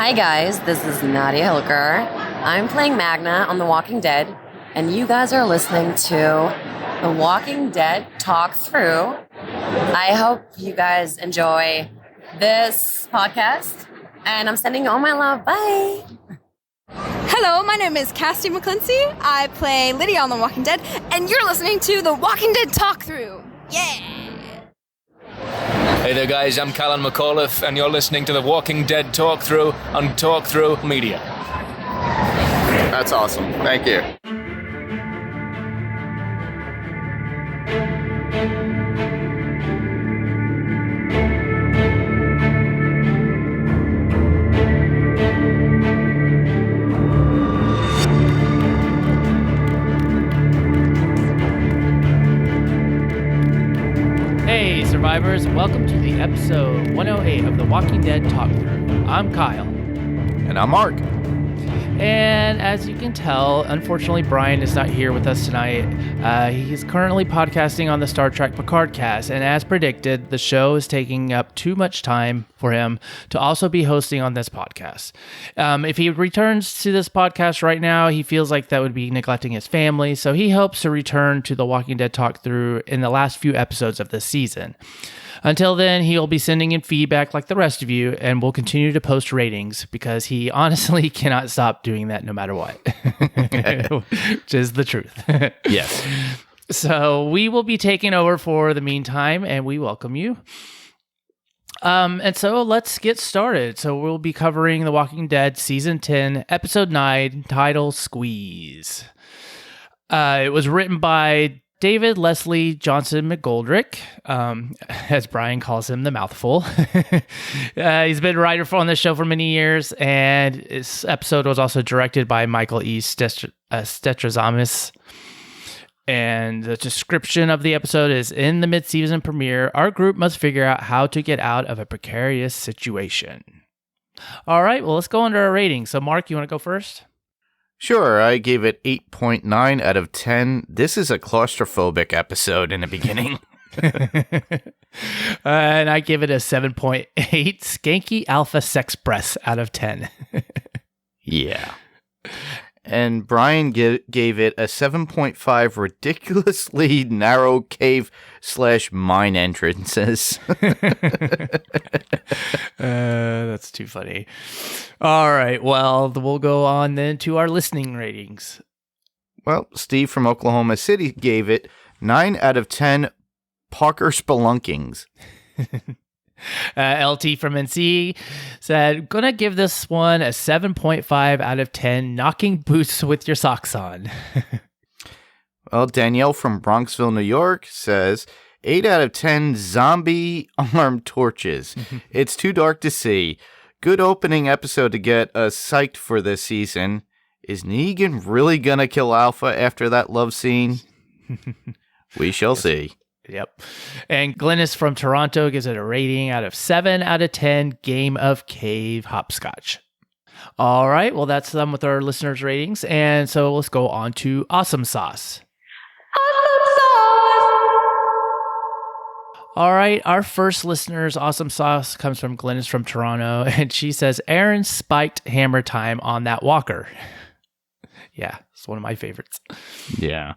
Hi guys, this is Nadia Hilker. I'm playing Magna on The Walking Dead, and you guys are listening to The Walking Dead Talk Through. I hope you guys enjoy this podcast, and I'm sending you all my love. Bye! Hello, my name is Cassie McClincy. I play Lydia on The Walking Dead, and you're listening to The Walking Dead Talk Through. Yeah! Hey there guys, I'm Callan McAuliffe and you're listening to The Walking Dead Talk Through on Talk Through Media. That's awesome. Thank you. Hey survivors, welcome to the episode 108 of The Walking Dead Talk Through. I'm Kyle. And I'm Mark. And as you can tell, unfortunately Brian is not here with us tonight. He's currently podcasting on the Star Trek Picard Cast, and as predicted, the show is taking up too much time for him to also be hosting on this podcast. If he returns to this podcast right now, he feels like that would be neglecting his family, so he hopes to return to The Walking Dead Talk Through in the last few episodes of this season. Until then, he'll be sending in feedback like the rest of you, and will continue to post ratings because he honestly cannot stop doing that no matter what, which is the truth. Yes. So we will be taking over for the meantime, and we welcome you. And so let's get started. So we'll be covering The Walking Dead Season 10, Episode 9, title Squeeze. It was written by David Leslie Johnson McGoldrick, as Brian calls him, the mouthful. He's been a writer on this show for many years, and this episode was also directed by Michael E. Stetrazamis. And the description of the episode is, in the mid-season premiere, our group must figure out how to get out of a precarious situation. All right, well, let's go under our rating. So, Mark, you want to go first? Sure, I gave it 8.9 out of 10. This is a claustrophobic episode in the beginning. And I give it a 7.8 skanky alpha sex breasts out of 10. Yeah. And Brian gave it a 7.5 ridiculously narrow cave/mine entrances. That's too funny. All right, well, we'll go on then to our listening ratings. Well, Steve from Oklahoma City gave it 9 out of 10 Parker Spelunkings. LT from NC said, gonna give this one a 7.5 out of 10 knocking boots with your socks on. Well, Danielle from Bronxville, New York says 8 out of 10 zombie armed torches. It's too dark to see. Good opening episode to get us psyched for this season. Is Negan really gonna kill Alpha after that love scene? We shall see. Yep. And Glennis from Toronto gives it a rating out of 7 out of 10 Game of Cave Hopscotch. All right. Well, that's done with our listeners' ratings. And so let's go on to Awesome Sauce. Awesome Sauce! All right. Our first listener's Awesome Sauce comes from Glennis from Toronto. And she says, Aaron spiked hammer time on that walker. Yeah, it's one of my favorites. Yeah.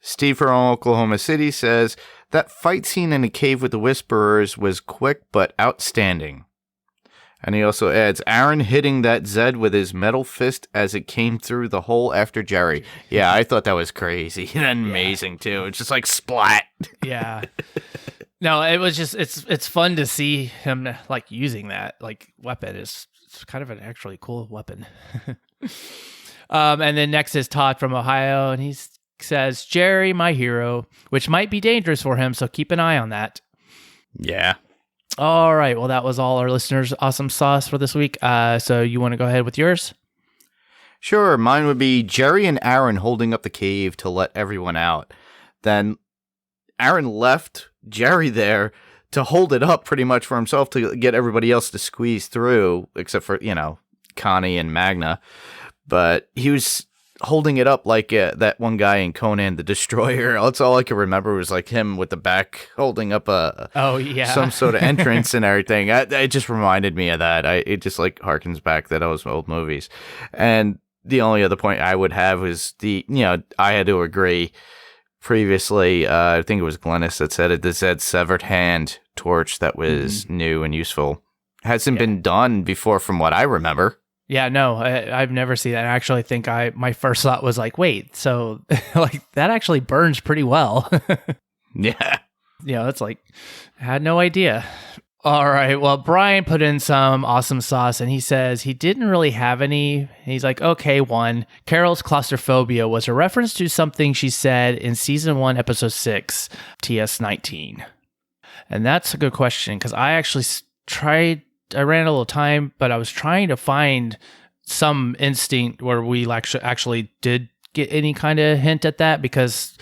Steve from Oklahoma City says, that fight scene in the cave with the Whisperers was quick but outstanding. And he also adds, Aaron hitting that Zed with his metal fist as it came through the hole after Jerry. Yeah, I thought that was crazy and amazing, too. It's just like splat. Yeah. No, it was just, it's fun to see him like using that like weapon. It's kind of an actually cool weapon. And then next is Todd from Ohio, and he's says, Jerry, my hero, which might be dangerous for him, so keep an eye on that. Yeah. All right. Well, that was all our listeners' awesome sauce for this week. So you want to go ahead with yours? Sure. Mine would be Jerry and Aaron holding up the cave to let everyone out. Then Aaron left Jerry there to hold it up pretty much for himself to get everybody else to squeeze through, except for, Connie and Magna. But he was holding it up like that one guy in Conan the Destroyer. That's all I can remember was like him with the back holding up some sort of entrance and everything. It just reminded me of that. It just like harkens back to those old movies. And the only other point I would have is I had to agree previously. I think it was Glennis that said it. This said severed hand torch that was new and useful. Hasn't been done before from what I remember. Yeah, no, I've never seen that. I actually think my first thought was like, wait, so like that actually burns pretty well. Yeah. It's like, I had no idea. All right, well, Brian put in some awesome sauce, and he says he didn't really have any. He's like, okay, one, Carol's claustrophobia was a reference to something she said in season 1, episode 6, TS19. And that's a good question, because I actually I ran a little time, but I was trying to find some instinct where we actually did get any kind of hint at that, because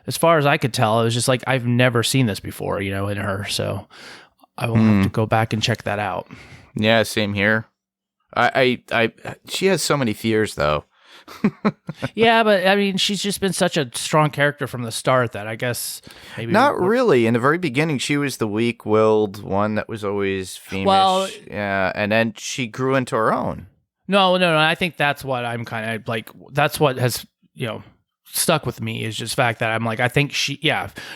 as far as I could tell, it was just like, I've never seen this before, in her. So I will have to go back and check that out. Yeah, same here. She has so many fears though. Yeah, but I mean, she's just been such a strong character from the start that I guess maybe not really. In the very beginning, she was the weak-willed one that was always female. Well, yeah, and then she grew into her own. No. I think that's what I'm kind of like. That's what has stuck with me is just the fact that I'm like, I think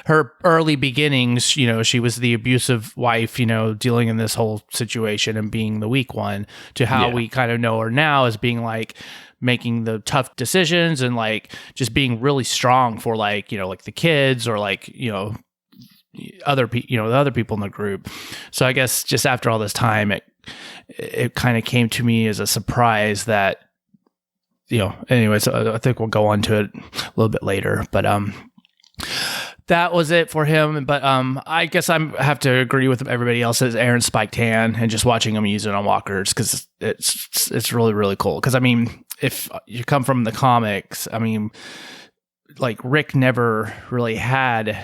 her early beginnings, she was the abusive wife, dealing in this whole situation and being the weak one, to how we kind of know her now as being like making the tough decisions and like just being really strong for like, like the kids or like, other the other people in the group. So I guess just after all this time, it kind of came to me as a surprise that, anyways, I think we'll go on to it a little bit later, but that was it for him. But I guess I have to agree with everybody else as Aaron spiked hand and just watching him use it on walkers, because it's really, really cool. Because I mean, if you come from the comics, I mean, like Rick never really had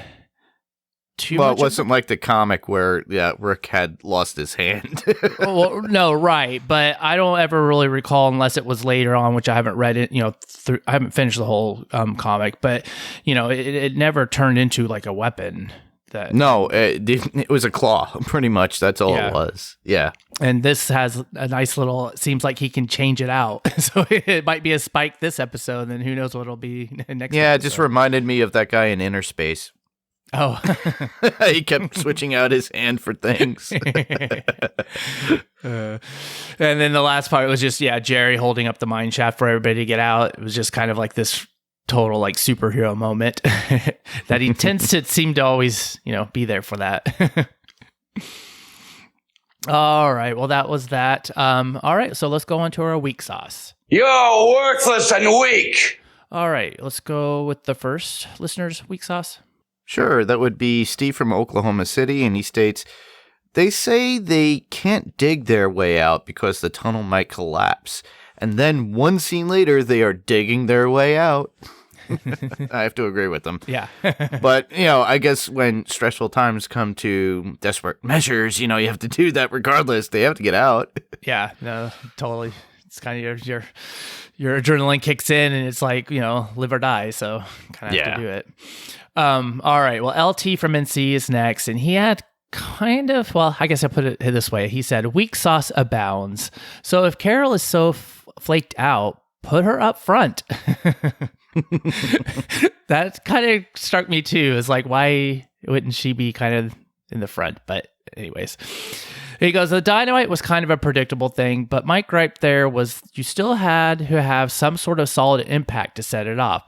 too much. Well, it wasn't like the comic where Rick had lost his hand. Well, no, right, but I don't ever really recall, unless it was later on, which I haven't read it. I haven't finished the whole comic, but it never turned into like a weapon. No, it was a claw, pretty much. That's all it was. Yeah. And this has a nice little, it seems like he can change it out. So it might be a spike this episode, and then who knows what it'll be next Yeah, episode. it just reminded me of that guy in Inner Space. Oh. He kept switching out his hand for things. And then the last part was just, Jerry holding up the mine shaft for everybody to get out. It was just kind of like this total like superhero moment that he tends to seem to always, be there for that. All right. Well, that was that. All right. So let's go on to our weak sauce. You're worthless and weak. All right. Let's go with the first listener's weak sauce. Sure. That would be Steve from Oklahoma City. And he states, they say they can't dig their way out because the tunnel might collapse. And then one scene later, they are digging their way out. I have to agree with them. Yeah. But, I guess when stressful times come to desperate measures, you have to do that regardless. They have to get out. Yeah, no, totally. It's kind of your adrenaline kicks in and it's like, live or die. So kind of have to do it. All right. Well, LT from NC is next. And he had kind of, well, I guess I put it this way. He said, weak sauce abounds. So if Carol is so flaked out, put her up front. That kind of struck me too. It's like, why wouldn't she be kind of in the front? But anyways, he goes, the dynamite was kind of a predictable thing, but my gripe there was you still had to have some sort of solid impact to set it off.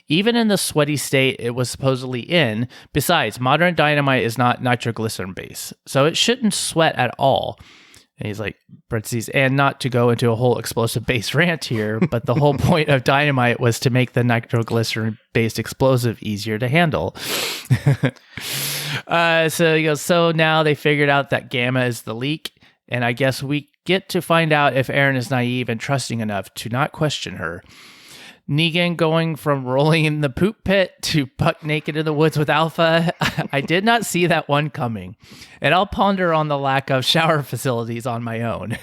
Even in the sweaty state it was supposedly in. Besides, modern dynamite is not nitroglycerin based, so it shouldn't sweat at all. And he's like, parentheses, and not to go into a whole explosive-based rant here, but the whole point of dynamite was to make the nitroglycerin-based explosive easier to handle. So he goes, so now they figured out that gamma is the leak, and I guess we get to find out if Erin is naive and trusting enough to not question her. Negan going from rolling in the poop pit to buck naked in the woods with Alpha. I did not see that one coming. And I'll ponder on the lack of shower facilities on my own.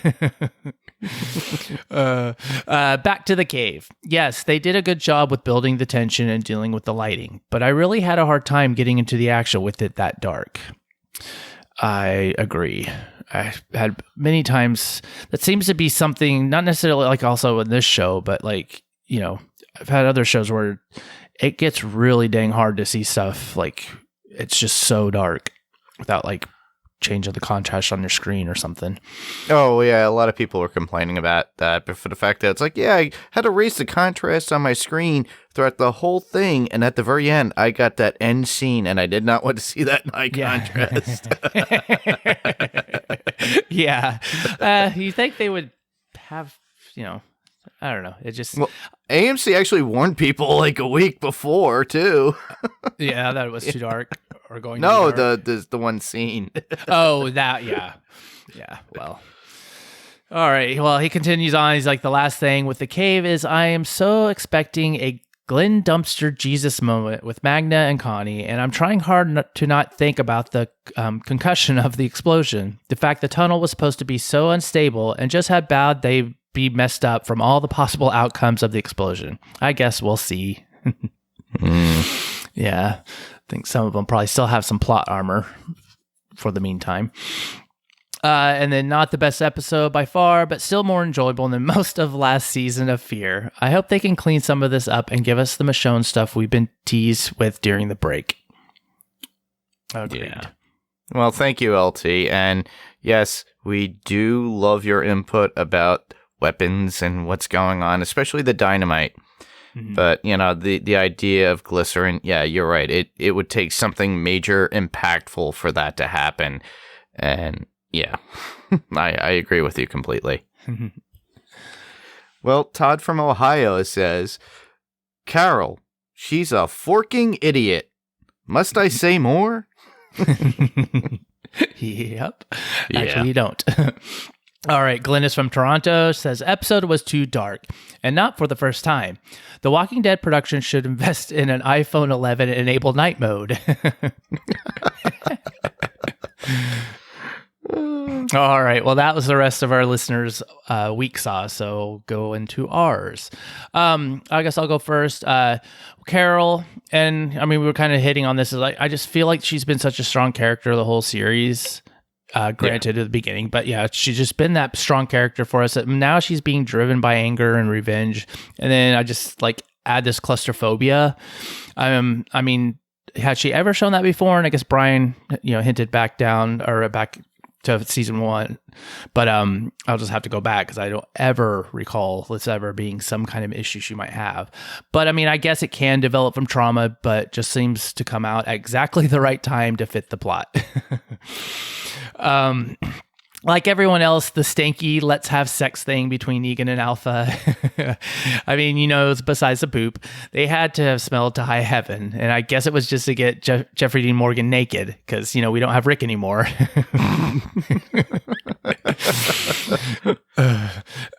Back to the cave. Yes, they did a good job with building the tension and dealing with the lighting, but I really had a hard time getting into the action with it that dark. I agree. I had many times that seems to be something, not necessarily like also in this show, but like, you know, I've had other shows where it gets really dang hard to see stuff like it's just so dark without like changing the contrast on your screen or something. Oh, yeah, a lot of people were complaining about that, but for the fact that it's like, yeah, I had to raise the contrast on my screen throughout the whole thing, and at the very end, I got that end scene, and I did not want to see that in high contrast. Yeah. You think they would have, you know, I don't know. It just... Well, AMC actually warned people like a week before, too. Yeah, that it was too dark. Or going no, too dark. the one scene. Oh, that, yeah. Yeah, well. All right, well, he continues on. He's like, the last thing with the cave is I am so expecting a Glenn Dumpster Jesus moment with Magna and Connie, and I'm trying hard to not think about the concussion of the explosion. The fact the tunnel was supposed to be so unstable and just how bad they be messed up from all the possible outcomes of the explosion. I guess we'll see. Yeah, I think some of them probably still have some plot armor for the meantime. And then not the best episode by far, but still more enjoyable than most of last season of Fear. I hope they can clean some of this up and give us the Michonne stuff we've been teased with during the break. Agreed. Yeah. Well, thank you, LT. And yes, we do love your input about weapons and what's going on, especially the dynamite. Mm-hmm. But, you know, the idea of glycerin, yeah, you're right. It would take something major impactful for that to happen. And yeah, I agree with you completely. Well, Todd from Ohio says, Carol, she's a forking idiot. Must I say more? Yep. Actually, you don't. All right, Glennis from Toronto says, episode was too dark, and not for the first time. The Walking Dead production should invest in an iPhone 11 enabled night mode. All right, well, that was the rest of our listeners' week saw, so go into ours. I guess I'll go first. Carol, and I mean, we were kind of hitting on this. Is like, I just feel like she's been such a strong character the whole series. Granted, at the beginning, but yeah, she's just been that strong character for us. Now she's being driven by anger and revenge, and then I just like add this claustrophobia. I mean, had she ever shown that before? And I guess Brian, hinted back to season 1, but I'll just have to go back because I don't ever recall this ever being some kind of issue she might have. But I mean, I guess it can develop from trauma, but just seems to come out at exactly the right time to fit the plot. Like everyone else, the stanky let's have sex thing between Negan and Alpha. I mean, it's besides the poop, they had to have smelled to high heaven. And I guess it was just to get Jeffrey Dean Morgan naked because, we don't have Rick anymore.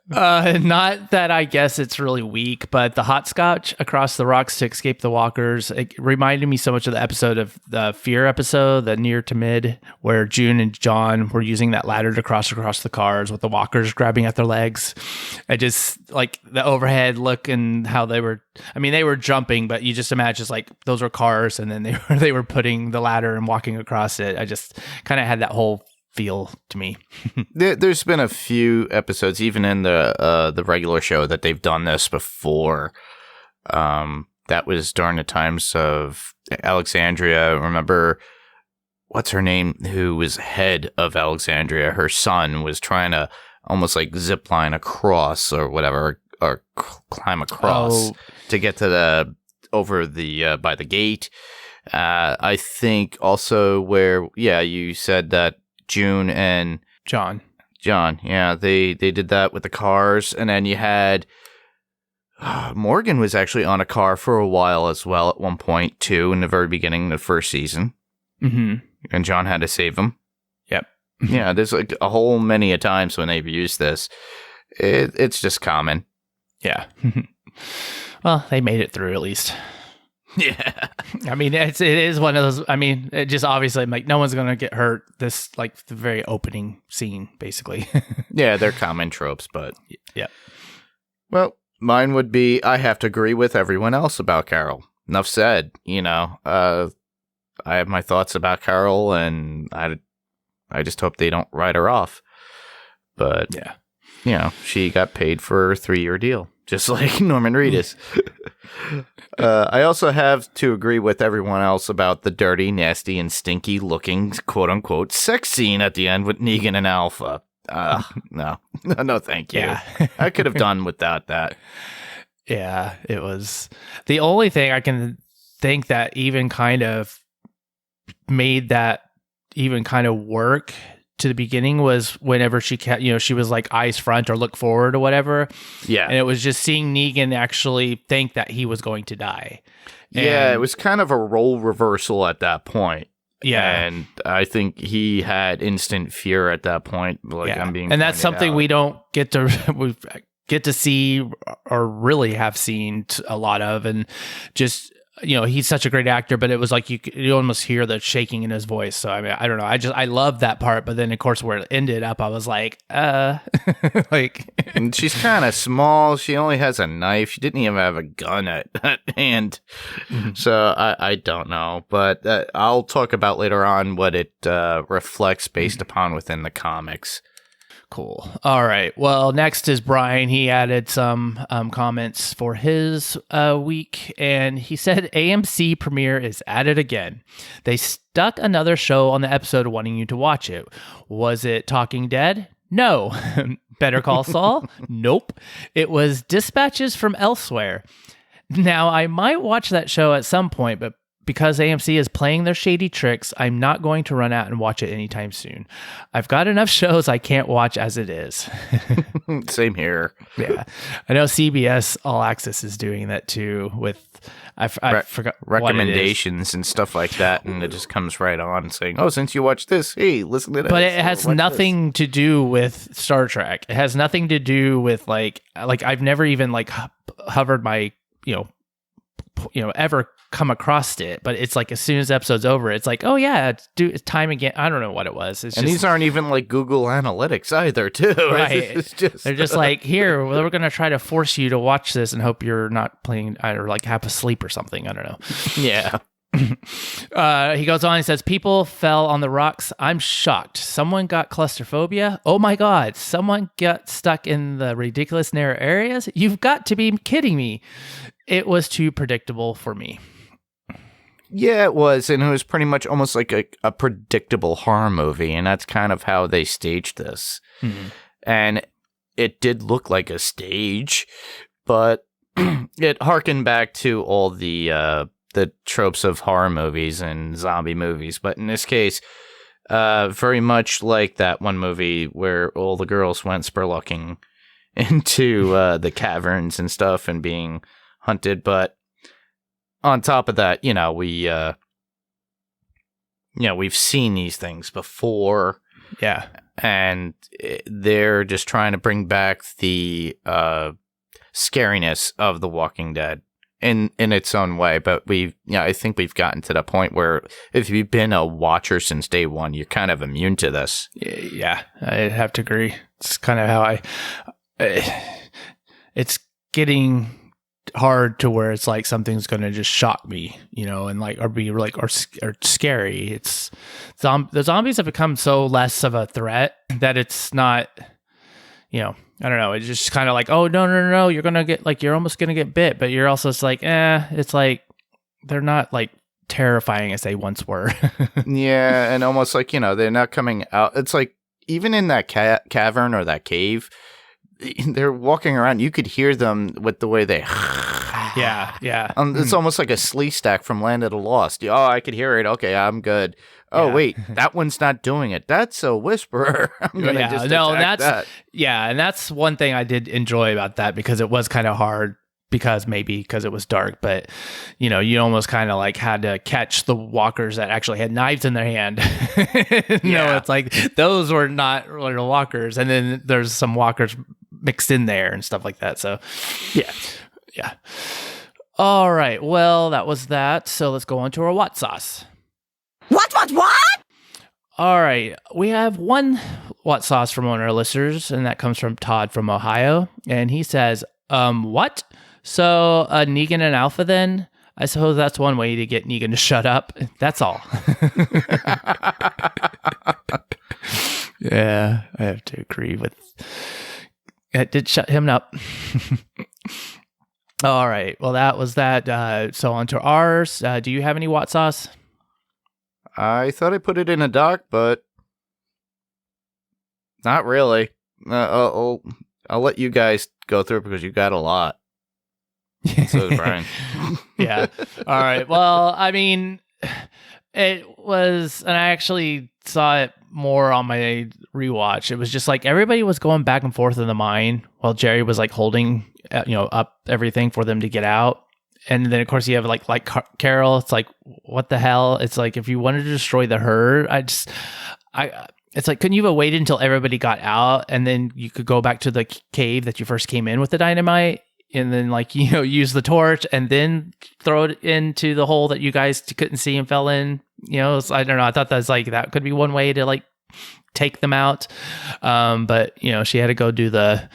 Not that I guess it's really weak, but the hopscotch across the rocks to escape the walkers, it reminded me so much of the episode of the Fear episode, the Near to Mid, where June and John were using that ladder to cross across the cars with the walkers grabbing at their legs. I just like the overhead look and how they were jumping, but you just imagine just like those were cars and then they were putting the ladder and walking across it. I just kind of had that whole feel to me. There's been a few episodes, even in the regular show, that they've done this before. That was during the times of Alexandria. Remember, what's her name? Who was head of Alexandria? Her son was trying to almost like zip line across or whatever, or climb across to get to by the gate. I think also where, you said that June and John, they did that with the cars, and then you had Morgan was actually on a car for a while as well at one point too, in the very beginning of the first season, and John had to save him. Yep. Yeah, there's like a whole many a times when they've used this. It's just common. Yeah. Well, they made it through at least. Yeah. I mean, it is one of those. I mean, it just obviously like no one's gonna get hurt. This like the very opening scene, basically. Yeah, they're common tropes, but yeah. Well, mine would be I have to agree with everyone else about Carol. Enough said. I have my thoughts about Carol, and I just hope they don't write her off. But yeah, she got paid for a 3-year deal, just like Norman Reedus. I also have to agree with everyone else about the dirty, nasty, and stinky looking quote unquote sex scene at the end with Negan and Alpha. No, thank you. Yeah. I could have done without that. Yeah, it was the only thing I can think that even kind of made that even kind of work to the beginning was whenever she was like eyes front or look forward or whatever. Yeah. And it was just seeing Negan actually think that he was going to die. Yeah, it was kind of a role reversal at that point. Yeah. And I think he had instant fear at that point. Like I'm being, and that's pointed something out. we don't get to see or really have seen a lot of. And just, he's such a great actor, but it was like you almost hear the shaking in his voice. So I mean, I don't know. I love that part, but then of course where it ended up, I was like, like. And she's kind of small. She only has a knife. She didn't even have a gun at hand. Mm-hmm. So I don't know, but I'll talk about later on what it reflects based upon within the comics. Cool. All right. Well, next is Brian. He added some comments for his week, and he said AMC premiere is at it again. They stuck another show on the episode wanting you to watch it. Was it Talking Dead? No. Better Call Saul? Nope. It was Dispatches from Elsewhere. Now, I might watch that show at some point, but because AMC is playing their shady tricks, I'm not going to run out and watch it anytime soon. I've got enough shows I can't watch as it is. Same here. Yeah. I know CBS All Access is doing that too with, I forgot recommendations and stuff like that. And it just comes right on saying, oh, since you watched this, hey, listen to that. But it has nothing to do with Star Trek. It has nothing to do with like I've never even like hovered my, ever come across it, but it's like as soon as the episode's over, it's like, oh yeah, it's time again. I don't know what it was. These aren't even like Google Analytics either, too. Right? They're just like, here, we're gonna try to force you to watch this and hope you're not playing or like half asleep or something. I don't know. Yeah. He goes on. He says, people fell on the rocks. I'm shocked. Someone got claustrophobia. Oh my god! Someone got stuck in the ridiculous narrow areas. You've got to be kidding me. It was too predictable for me. Yeah, it was, and it was pretty much almost like a predictable horror movie, and that's kind of how they staged this. Mm-hmm. And it did look like a stage, but it harkened back to all the tropes of horror movies and zombie movies. But in this case, very much like that one movie where all the girls went spelunking into the caverns and stuff and being hunted, but on top of that, we've seen these things before. Yeah. And they're just trying to bring back the scariness of The Walking Dead in its own way. But I think we've gotten to the point where if you've been a watcher since day one, you're kind of immune to this. Yeah, I'd have to agree. It's kind of how it's getting hard to where it's like something's going to just shock me, and like, or be like, or scary. It's the zombies have become so less of a threat that it's not, I don't know. It's just kind of like, oh, no. You're going to get like, you're almost going to get bit, but you're also, it's like, it's like, they're not like terrifying as they once were. Yeah. And almost like, they're not coming out. It's like, even in that cavern or that cave, they're walking around. You could hear them with the way they. Yeah. It's almost like a slee stack from Land of the Lost. Oh, I could hear it. Okay, I'm good. Oh, wait, that one's not doing it. That's a whisperer. I'm gonna just attack that. Yeah, and that's one thing I did enjoy about that because it was kind of hard because it was dark, but you almost kind of like had to catch the walkers that actually had knives in their hand. It's like those were not really walkers, and then there's some walkers mixed in there and stuff like that. So yeah. All right. Well, that was that. So let's go on to our what sauce. What? All right. We have one what sauce from one of our listeners, and that comes from Todd from Ohio. And he says, what? So Negan and Alpha then? I suppose that's one way to get Negan to shut up. That's all. Yeah, I have to agree with... It did shut him up. All right. Well, that was that. So on to ours. Do you have any what sauce? I thought I put it in a doc, but not really. I'll let you guys go through it because you got a lot. So does Brian. Yeah. All right. Well, I mean, it was, and I actually saw it more on my rewatch. It was just like everybody was going back and forth in the mine while Jerry was like holding, up everything for them to get out. And then of course you have like Carol. It's like, what the hell? It's like, if you wanted to destroy the herd, it's like, couldn't you have waited until everybody got out and then you could go back to the cave that you first came in with the dynamite? And then use the torch and then throw it into the hole that you guys couldn't see and fell in. So I don't know. I thought that could be one way to like take them out. But she had to go do the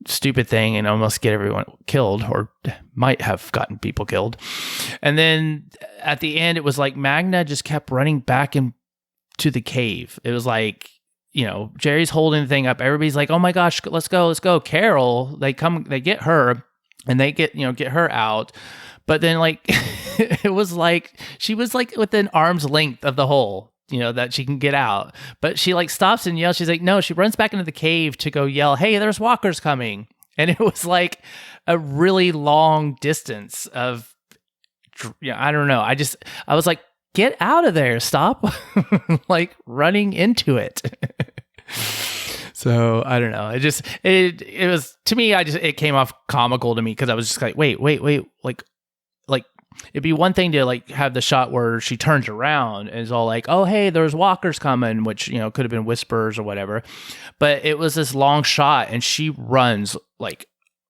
stupid thing and almost get everyone killed, or might have gotten people killed. And then at the end, it was like Magna just kept running back into the cave. It was like, Jerry's holding the thing up. Everybody's like, oh my gosh, let's go. Carol, they get her. And they get her out. But then like, it was like, she was like within arm's length of the hole, that she can get out. But she like stops and yells. She's like, no, she runs back into the cave to go yell, hey, there's walkers coming. And it was like a really long distance of, I don't know. I was like, get out of there. Stop like running into it. So I don't know. It was, to me, it came off comical to me because I was just like, wait, like it'd be one thing to like have the shot where she turns around and is all like, oh hey, there's walkers coming, which could have been whispers or whatever, but it was this long shot and she runs like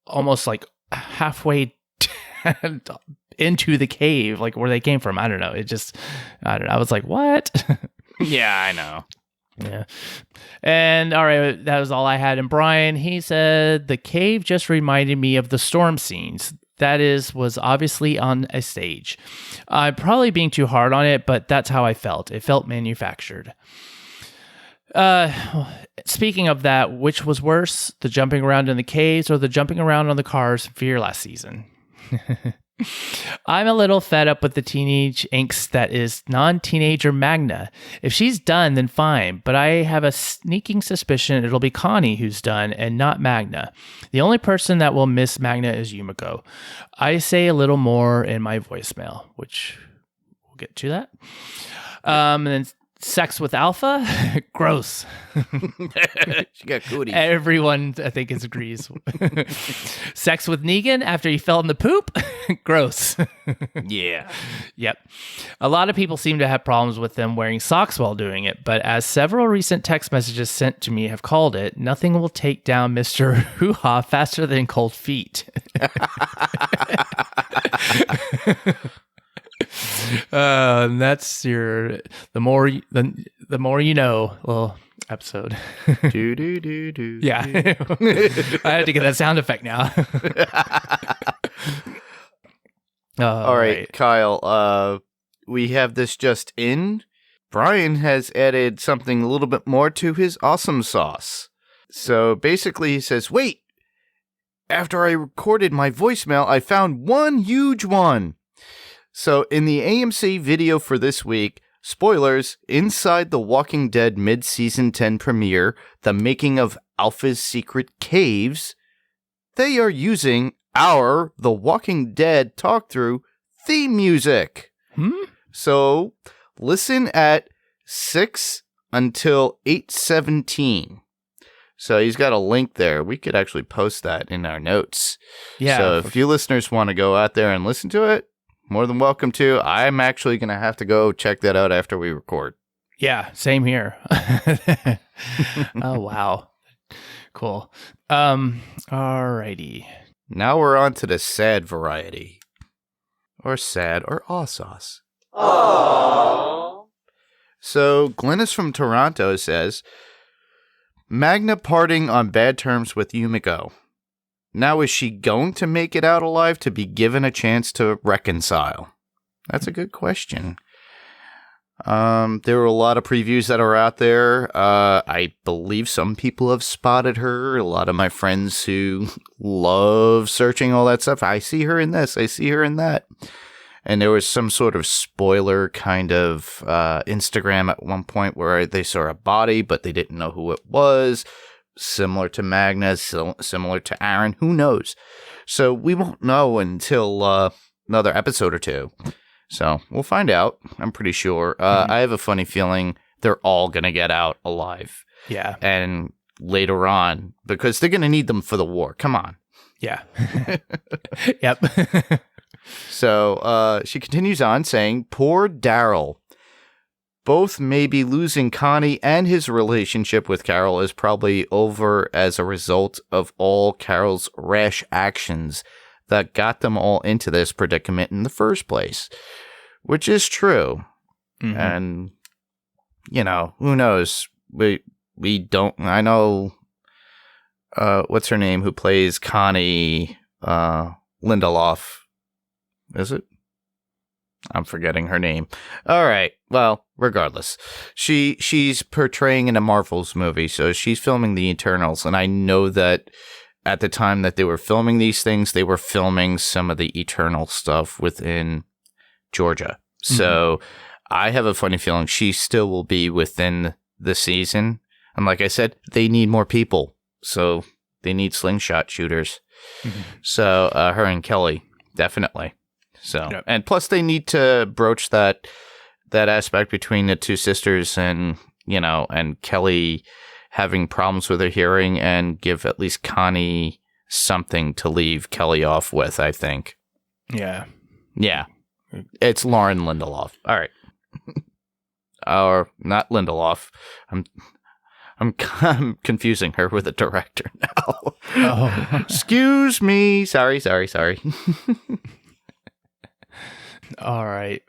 almost like halfway into the cave, like where they came from. I don't know. I was like, what? Yeah, I know. Yeah. And all right, that was all I had. And Brian, he said, the cave just reminded me of the storm scenes. That was obviously on a stage. I'm probably being too hard on it, but that's how I felt. It felt manufactured. Speaking of that, which was worse, the jumping around in the caves or the jumping around on the cars in Fear last season? I'm a little fed up with the teenage angst that is non-teenager Magna. If she's done, then fine, but I have a sneaking suspicion it'll be Connie who's done and not Magna. The only person that will miss Magna is Yumiko. I say a little more in my voicemail, which we'll get to that. And then sex with Alpha? Gross. She got cooties. Everyone, I think, agrees. Sex with Negan after he fell in the poop? Gross. Yeah. Yep. A lot of people seem to have problems with them wearing socks while doing it, but as several recent text messages sent to me have called it, nothing will take down Mr. Hoo-Ha faster than cold feet. And that's the more you know little episode. Do. Yeah. I had to get that sound effect now. All right, Kyle, we have this just in. Brian has added something a little bit more to his awesome sauce. So basically he says, wait, after I recorded my voicemail, I found one huge one. So in the AMC video for this week, spoilers, inside the Walking Dead mid-season 10 premiere, The Making of Alpha's Secret Caves, they are using our The Walking Dead talk-through theme music. So listen at 6 until 8:17. So he's got a link there. We could actually post that in our notes. Yeah. So if you listeners want to go out there and listen to it, more than welcome to. I'm actually going to have to go check that out after we record. Yeah, same here. Oh, wow. Cool. Alrighty. Now we're on to the sad variety. or sad or aw sauce. So Glynis from Toronto says, Magna parting on bad terms with Yumiko. Now is she going to make it out alive to be given a chance to reconcile? That's a good question. There were a lot of previews that are out there. I believe some people have spotted her. A lot of my friends who love searching all that stuff. I see her in this. I see her in that. And there was some sort of spoiler kind of Instagram at one point where they saw a body, but they didn't know who it was. Similar to Magna, similar to Aaron. Who knows? So we won't know until another episode or two. So we'll find out. I'm pretty sure. I have a funny feeling they're all going to get out alive. Yeah. And later on, because they're going to need them for the war. Come on. Yeah. Yep. So she continues on saying, poor Daryl. Both maybe losing Connie and his relationship with Carol is probably over as a result of all Carol's rash actions that got them all into this predicament in the first place, which is true. Mm-hmm. And, you know, who knows? We don't, I know, what's her name, who plays Connie, Lindelof. Is it? I'm forgetting her name. All right. Well, regardless, she's portraying in a Marvel's movie, so she's filming the Eternals, and I know that at the time that they were filming these things, they were filming some of the Eternal stuff within Georgia. Mm-hmm. So I have a funny feeling she still will be within the season. And like I said, they need more people, so they need slingshot shooters. Mm-hmm. So her and Kelly, definitely. So, yep. And plus they need to broach that aspect between the two sisters and, you know, and Kelly having problems with her hearing, and give at least Connie something to leave Kelly off with, I think. Yeah. Yeah. It's Lauren Lindelof. All right. Or not Lindelof. I'm confusing her with a director now. Oh. Excuse me. Sorry. All right.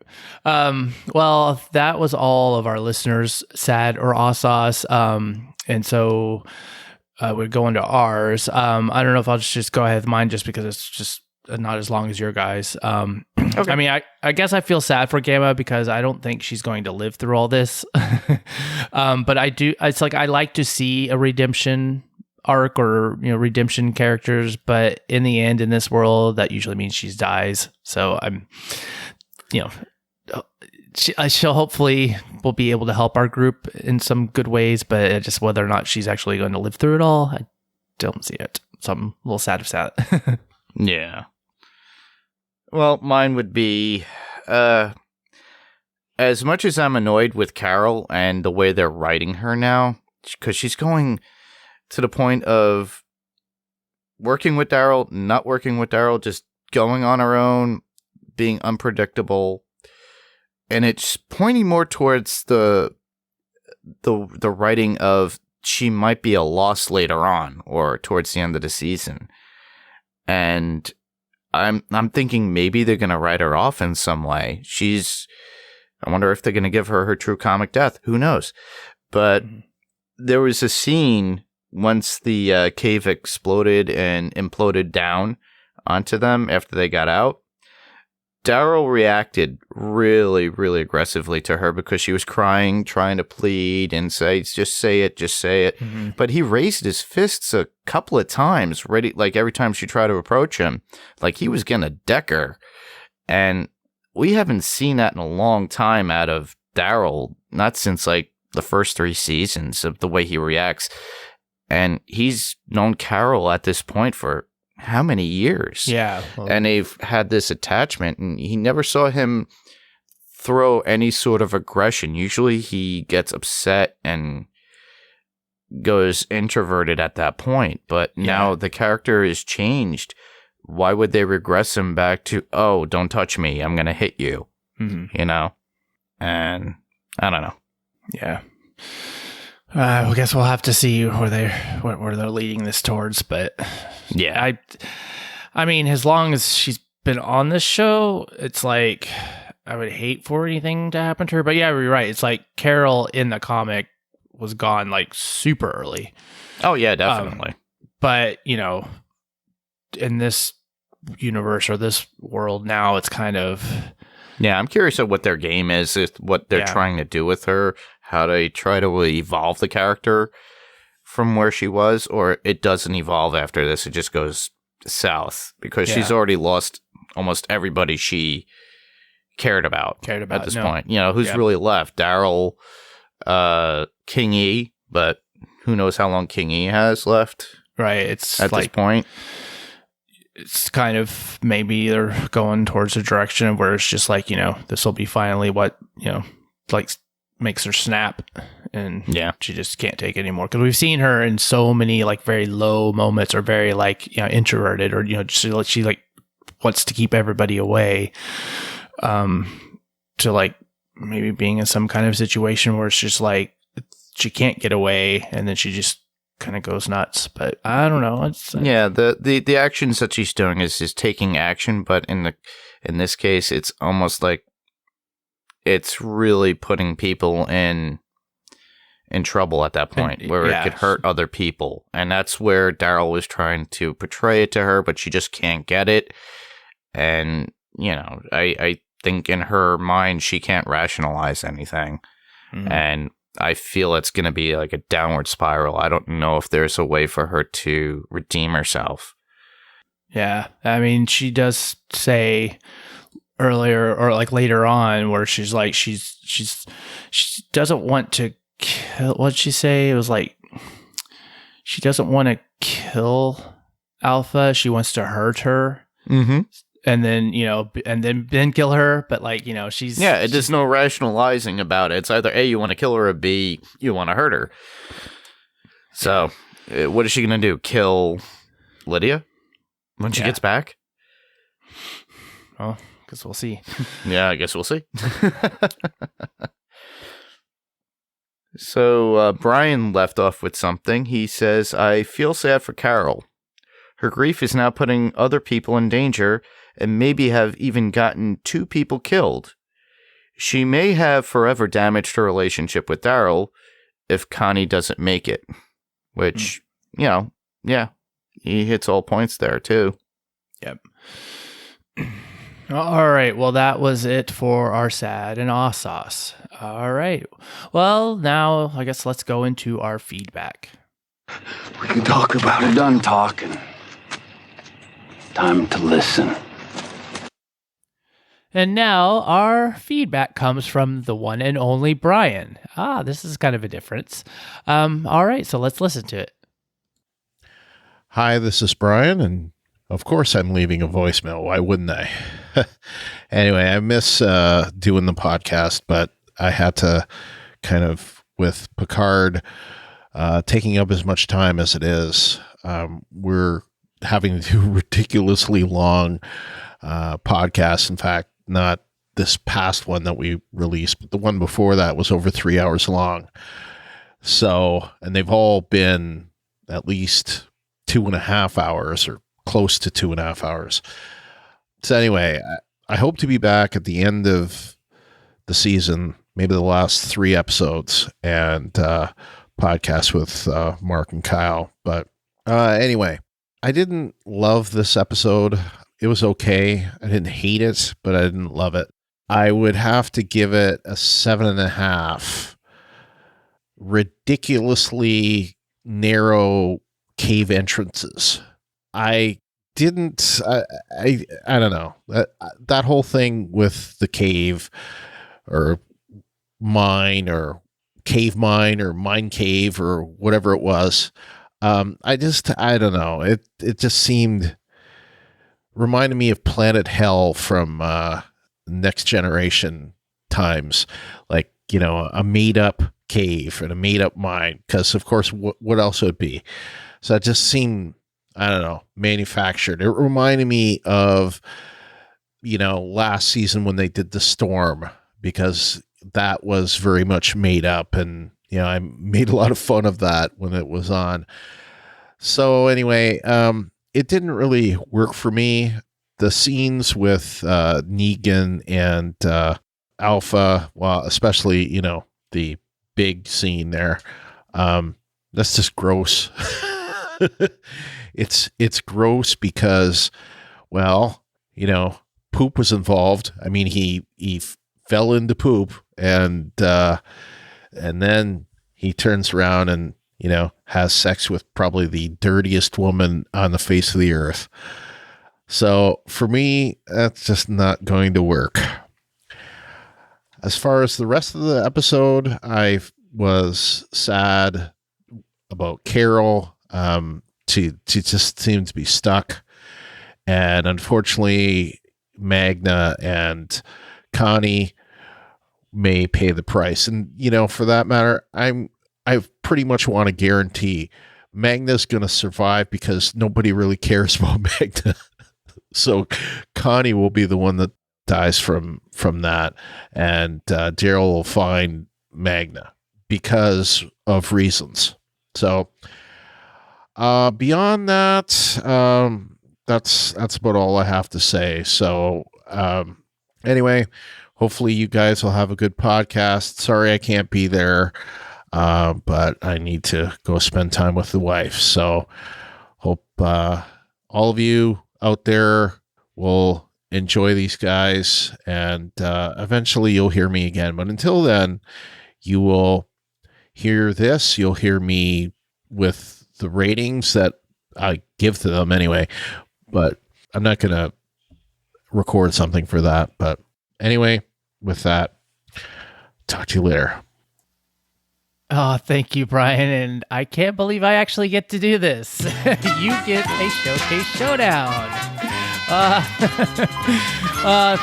Well, that was all of our listeners' sad or aw sauce. And so we're going to ours. I don't know if I'll just go ahead with mine just because it's just not as long as your guys. Okay. I mean, I guess I feel sad for Gamma because I don't think she's going to live through all this. But I do. It's like I like to see a redemption arc or, you know, redemption characters. But in the end, in this world, that usually means she dies. So I'm, you know, she'll hopefully will be able to help our group in some good ways. But just whether or not she's actually going to live through it all, I don't see it. So I'm a little sad of that. Yeah. Well, mine would be, as much as I'm annoyed with Carol and the way they're writing her now, because she's going to the point of working with Daryl, not working with Daryl, just going on her own, being unpredictable, and it's pointing more towards the writing of she might be a loss later on or towards the end of the season. And I'm thinking maybe they're going to write her off in some way. I wonder if they're going to give her true comic death. Who knows? But there was a scene once the cave exploded and imploded down onto them after they got out. Daryl reacted really, really aggressively to her because she was crying, trying to plead and say, just say it. Mm-hmm. But he raised his fists a couple of times, ready, like every time she tried to approach him, like he was going to deck her. And we haven't seen that in a long time out of Daryl, not since like the first 3 seasons of the way he reacts. And he's known Carol at this point for how many years? Yeah. Well, and they've had this attachment, and he never saw him throw any sort of aggression. Usually he gets upset and goes introverted at that point. But now the character is changed. Why would they regress him back to, oh, don't touch me, I'm going to hit you, you know? And I don't know. Yeah. I guess we'll have to see where they're leading this towards, but yeah, I mean, as long as she's been on this show, it's like I would hate for anything to happen to her. But yeah, you're right. It's like Carol in the comic was gone like super early. Oh yeah, definitely. But in this universe or this world now, it's kind of I'm curious of what their game is what they're trying to do with her, how they try to evolve the character from where she was, or it doesn't evolve after this. It just goes south because she's already lost almost everybody she cared about at this point. Who's really left? Daryl, King E, but who knows how long King E has left? Right. It's at this point. It's kind of maybe they're going towards a direction where it's just like, this will be finally what, like makes her snap, and she just can't take it anymore. Because we've seen her in so many like very low moments, or very like, introverted, or, she like wants to keep everybody away, to like maybe being in some kind of situation where it's just like she can't get away, and then she just kind of goes nuts. But I don't know. It's the actions that she's doing is taking action, but in this case, it's almost like it's really putting people in trouble at that point, where it could hurt other people, and that's where Daryl was trying to portray it to her, but she just can't get it. And I think in her mind she can't rationalize anything, and I feel it's going to be like a downward spiral. I don't know if there's a way for her to redeem herself. Yeah. I mean, she does say earlier, or like later on, where she's like, she doesn't want to kill. What'd she say? It was like, she doesn't want to kill Alpha. She wants to hurt her. Mm-hmm. And then, and then kill her. But like, she's... Yeah, there's no rationalizing about it. It's either A, you want to kill her, or B, you want to hurt her. So, what is she going to do? Kill Lydia when she gets back? Well, guess we'll see. Yeah, I guess we'll see. So, Brian left off with something. He says, I feel sad for Carol. Her grief is now putting other people in danger, and maybe have even gotten 2 people killed. She may have forever damaged her relationship with Daryl if Connie doesn't make it. Which, he hits all points there, too. Yep. All right, well, that was it for our sad and aw sauce. All right. Well, now, I guess let's go into our feedback. We can talk about it. Done talking. Time to listen. And now our feedback comes from the one and only Brian. This is kind of a difference. All right, so let's listen to it. Hi, this is Brian, and of course I'm leaving a voicemail. Why wouldn't I? Anyway, I miss doing the podcast, but I had to kind of, with Picard taking up as much time as it is, we're having to do ridiculously long podcasts. In fact, not this past one that we released, but the one before that was over 3 hours long. So, and they've all been at least 2.5 hours, or close to 2.5 hours. So anyway, I hope to be back at the end of the season, maybe the last 3 episodes, and podcast with Mark and Kyle. But anyway, I didn't love this episode. It was okay. I didn't hate it, but I didn't love it. I would have to give it a 7.5. Ridiculously narrow cave entrances. I don't know. That whole thing with the cave, or mine, or cave mine, or mine cave, or whatever it was. I don't know. It just reminded me of Planet Hell from Next Generation times, like, a made up cave and a made up mine, because of course what else would it be? So it just seemed, I don't know, manufactured. It reminded me of last season when they did the storm, because that was very much made up, and I made a lot of fun of that when it was on. So anyway, it didn't really work for me. the scenes with Negan and Alpha, well, especially, the big scene there, that's just gross. It's gross because, well, poop was involved. I mean, he fell into poop, and then he turns around and has sex with probably the dirtiest woman on the face of the earth. So for me, that's just not going to work. As far as the rest of the episode, I was sad about Carol. She just seemed to be stuck. And unfortunately, Magna and Connie may pay the price. And, for that matter, I pretty much want to guarantee Magna's going to survive because nobody really cares about Magna. So Connie will be the one that dies from that, and Daryl will find Magna because of reasons. So beyond that, that's about all I have to say. So anyway, hopefully you guys will have a good podcast. Sorry I can't be there, but I need to go spend time with the wife. So hope all of you out there will enjoy these guys, and eventually you'll hear me again. But until then, you will hear this. You'll hear me with the ratings that I give to them anyway. But I'm not going to record something for that. But anyway, with that, talk to you later. Oh, thank you, Brian. And I can't believe I actually get to do this. You get a showcase showdown.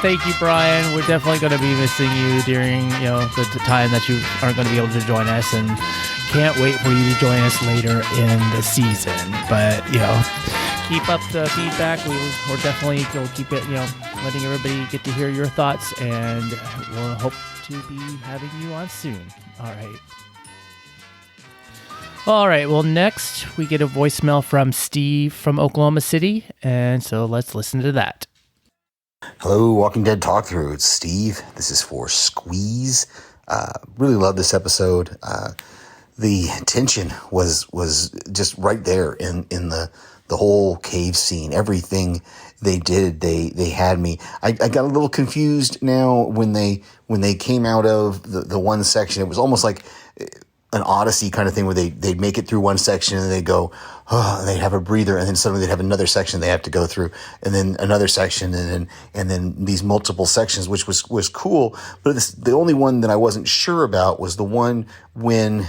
Thank you, Brian. We're definitely going to be missing you during, the time that you aren't going to be able to join us, and can't wait for you to join us later in the season. But, keep up the feedback. We're definitely going to keep it, letting everybody get to hear your thoughts, and we'll hope to be having you on soon. All right, well, next we get a voicemail from Steve from Oklahoma City, and so let's listen to that. Hello, Walking Dead Talk Through. It's Steve. This is for Squeeze. Really love this episode. The tension was just right there in the whole cave scene. Everything they did, they had me. I got a little confused now when they came out of the one section. It was almost like an Odyssey kind of thing where they'd make it through one section and they go, and they'd have a breather, and then suddenly they'd have another section they have to go through, and then another section, and then these multiple sections, which was cool. But the only one that I wasn't sure about was the one when,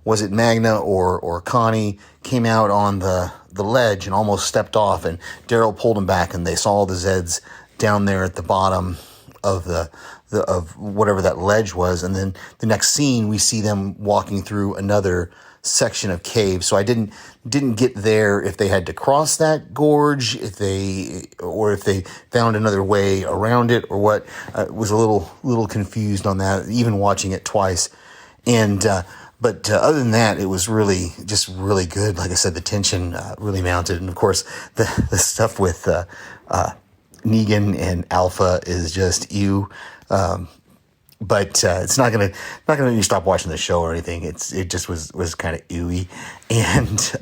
was it Magna or Connie came out on the ledge and almost stepped off, and Daryl pulled him back, and they saw the Zeds down there at the bottom of of whatever that ledge was. And then the next scene, we see them walking through another section of cave. So I didn't get there if they had to cross that gorge, if they found another way around it or what. Was a little confused on that, even watching it twice. And, but other than that, it was really good. Like I said, the tension really mounted. And of course, the stuff with Negan and Alpha is just ew. But it's not gonna make you stop watching the show or anything. It just was kind of ooey. And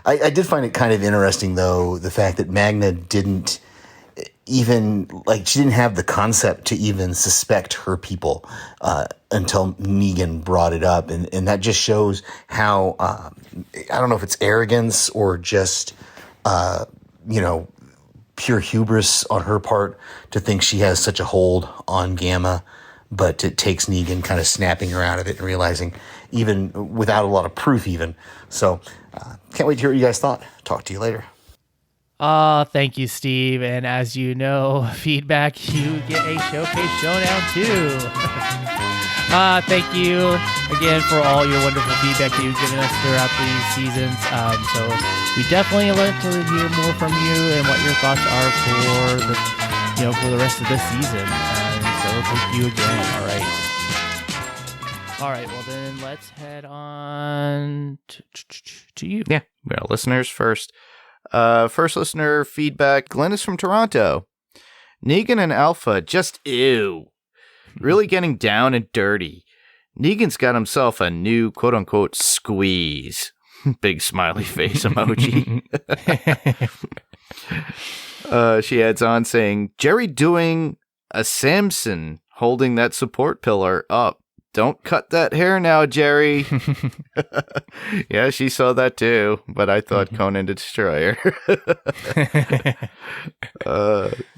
I did find it kind of interesting though, the fact that Magna didn't even, she didn't have the concept to even suspect her people until Negan brought it up, and that just shows how I don't know if it's arrogance or just pure hubris on her part to think she has such a hold on Gamma, but it takes Negan kind of snapping her out of it and realizing, even without a lot of proof even. So can't wait to hear what you guys thought. Talk to you later. Thank you, Steve. And as you know, feedback, you get a showcase showdown too. Thank you again for all your wonderful feedback that you've given us throughout these seasons. So we definitely like to hear more from you and what your thoughts are for the rest of this season. So thank you again. All right. Well, then let's head on to you. Yeah, well, listeners first. First listener feedback, Glenn is from Toronto. Negan and Alpha, just ew. Really getting down and dirty. Negan's got himself a new quote-unquote squeeze. Big smiley face emoji. She adds on saying, Jerry doing a Samson holding that support pillar up. Don't cut that hair now, Jerry. Yeah, she saw that too, but I thought Conan the Destroyer.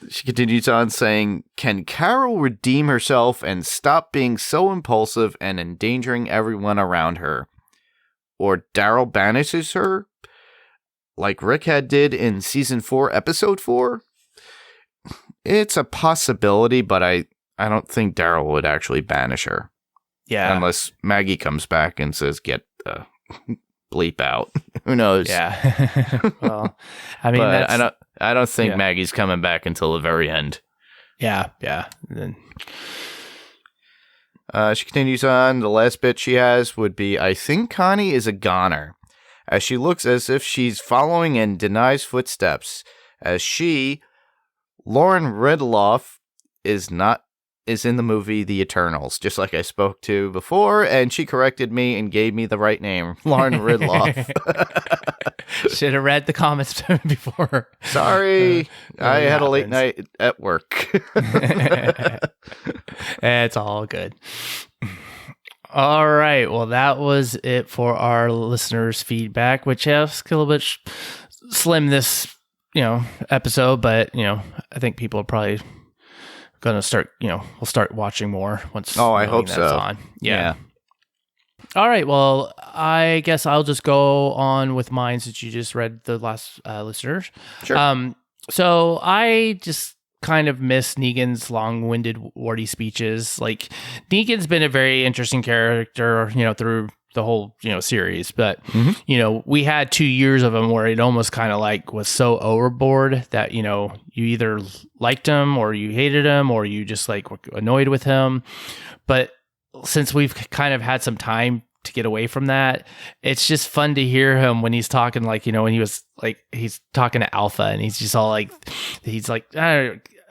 She continues on saying, can Carol redeem herself and stop being so impulsive and endangering everyone around her? Or Daryl banishes her? Like Rick had did in season 4, episode 4? It's a possibility, but I don't think Daryl would actually banish her. Yeah. Unless Maggie comes back and says, get the bleep out. Who knows? Yeah. Well, I mean, but I don't think Maggie's coming back until the very end. Yeah. Yeah. Then she continues on. The last bit she has would be, I think Connie is a goner, as she looks as if she's following in Denai's footsteps, as she, Lauren Ridloff, is in the movie The Eternals, just like I spoke to before, and she corrected me and gave me the right name, Lauren Ridloff. Should have read the comments before. Sorry, I had a late night at work. It's all good. All right, well, that was it for our listeners' feedback, which is a little bit slim this, episode, but, I think people are probably gonna start, we'll start watching more once. Oh, I hope that's so. On. Yeah. All right. Well, I guess I'll just go on with mine since you just read the last listeners. Sure. So I just kind of miss Negan's long-winded, wordy speeches. Like, Negan's been a very interesting character, through the whole, series. But, we had 2 years of him where it almost kind of like was so overboard that, you either liked him or you hated him or you just like were annoyed with him. But since we've kind of had some time to get away from that, it's just fun to hear him when he's talking, like, when he was like, he's talking to Alpha and he's just all like, he's like,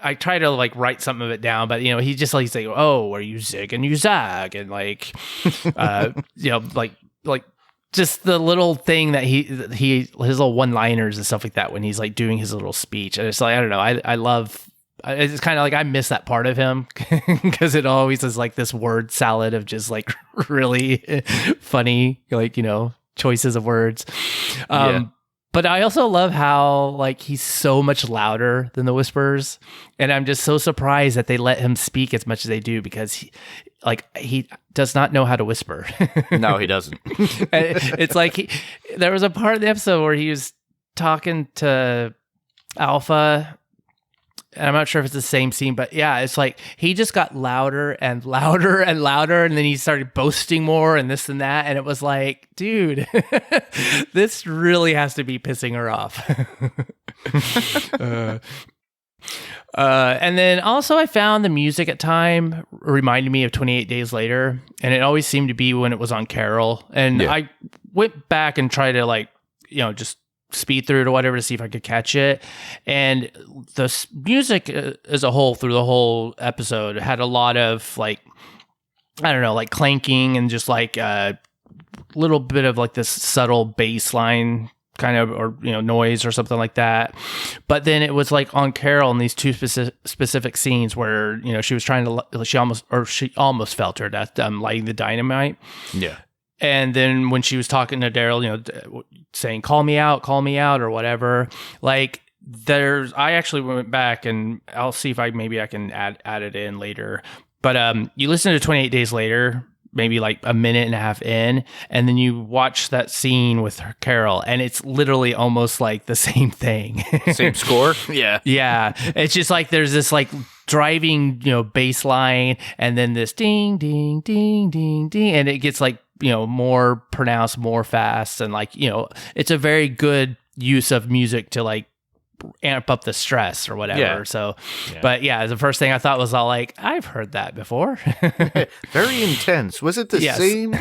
I try to like write some of it down, but he's just like saying, "Oh, are you zig and you zag?" and like, like just the little thing that he his little one-liners and stuff like that when he's like doing his little speech. And it's like, I don't know, I love. It's kind of like I miss that part of him because it always is like this word salad of just like really funny, like choices of words. But I also love how like he's so much louder than the Whisperers, and I'm just so surprised that they let him speak as much as they do because he does not know how to whisper. No, he doesn't. It's like there was a part of the episode where he was talking to Alpha. And I'm not sure if it's the same scene, but yeah, it's like he just got louder and louder and louder, and then he started boasting more and this and that, and it was like, dude, this really has to be pissing her off. And then also I found the music at time reminded me of 28 Days Later, and it always seemed to be when it was on Carol. And I went back and tried to like, just speed through it or whatever to see if I could catch it. And the music as a whole through the whole episode had a lot of like, I don't know, like clanking and just like a little bit of like this subtle bass line kind of, or, noise or something like that. But then it was like on Carol in these two specific scenes where, she was trying to, she almost felt her death, lighting the dynamite. Yeah. And then when she was talking to Daryl, saying, call me out or whatever, like I actually went back and I'll see if I can add it in later. But you listen to 28 Days Later, maybe like a minute and a half in, and then you watch that scene with Carol, and it's literally almost like the same thing. Same score? Yeah. Yeah. It's just like there's this like driving, bass line, and then this ding, ding, ding, ding, ding, and it gets like, more pronounced, more fast, and like, it's a very good use of music to like amp up the stress or whatever. Yeah. So, but yeah, the first thing I thought was all like, I've heard that before. Very intense. Was it the same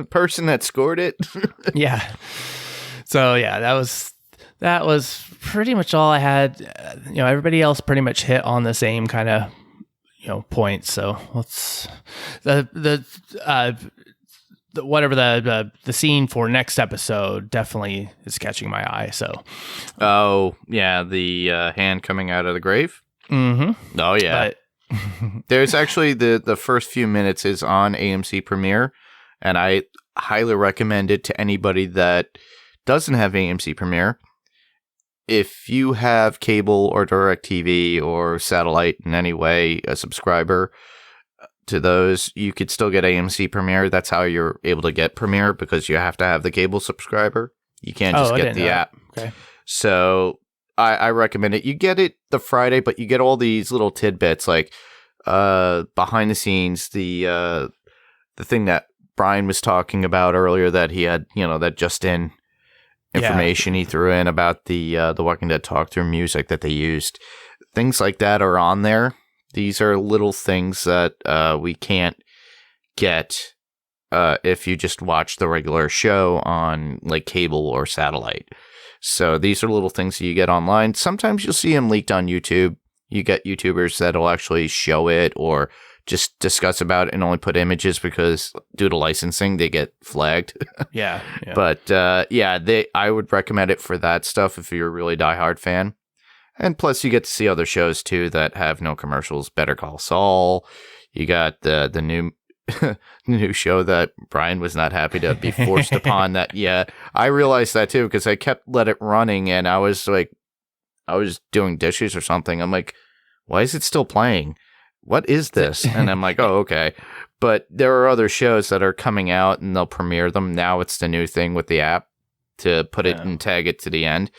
person that scored it? Yeah. So yeah, that that was pretty much all I had. Everybody else pretty much hit on the same kind of points. So let's the scene for next episode definitely is catching my eye. So, oh yeah, the hand coming out of the grave. Mm-hmm. Oh yeah. There's actually the first few minutes is on AMC Premiere, and I highly recommend it to anybody that doesn't have AMC Premiere. If you have cable or DirecTV or satellite in any way, a subscriber to those, you could still get AMC Premiere. That's how you're able to get Premiere, because you have to have the cable subscriber. You can't just get the app. Okay. So I recommend it. You get it the Friday, but you get all these little tidbits like behind the scenes, the thing that Brian was talking about earlier that he had, that just in information he threw in about the Walking Dead talk-through music that they used. Things like that are on there. These are little things that we can't get if you just watch the regular show on like cable or satellite. So these are little things that you get online. Sometimes you'll see them leaked on YouTube. You get YouTubers that'll actually show it or just discuss about it and only put images because due to licensing, they get flagged. Yeah. But I would recommend it for that stuff if you're a really diehard fan. And plus, you get to see other shows too that have no commercials. Better Call Saul. You got the new show that Brian was not happy to be forced upon. That I realized that too because I kept let it running and I was doing dishes or something. I'm like, why is it still playing? What is this? And I'm like, oh, okay. But there are other shows that are coming out and they'll premiere them. Now it's the new thing with the app to put it and tag it to the end.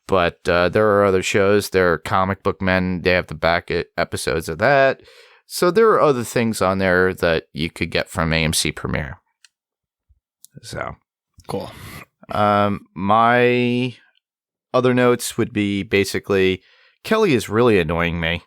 But there are other shows. There are Comic Book Men. They have the back episodes of that. So there are other things on there that you could get from AMC Premiere. So cool. My other notes would be basically Kelly is really annoying me.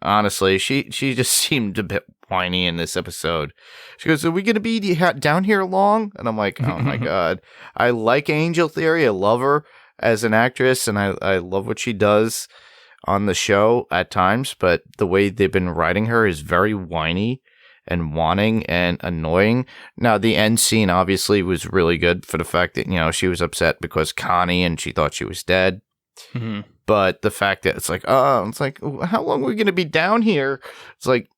Honestly, she just seemed a bit whiny in this episode. She goes, "Are we going to be down here long?" And I'm like, oh my God. I like Angel Theory. I love her as an actress, and I love what she does on the show at times, but the way they've been writing her is very whiny and wanting and annoying. Now, the end scene obviously was really good for the fact that, she was upset because Connie and she thought she was dead. Mm-hmm. But the fact that it's like, how long are we going to be down here? It's like,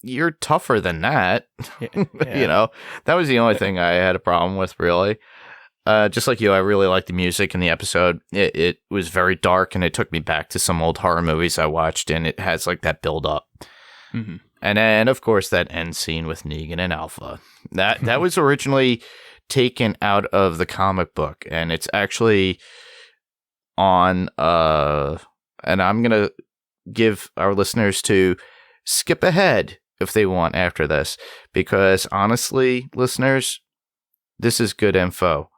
you're tougher than that. Yeah. That was the only thing I had a problem with, really. Just like you, I really liked the music in the episode. It was very dark, and it took me back to some old horror movies I watched, and it has like that build up. Mm-hmm. And then, of course, that end scene with Negan and Alpha. That was originally taken out of the comic book, and it's actually on and I'm gonna give our listeners to skip ahead if they want after this, because honestly, listeners, this is good info.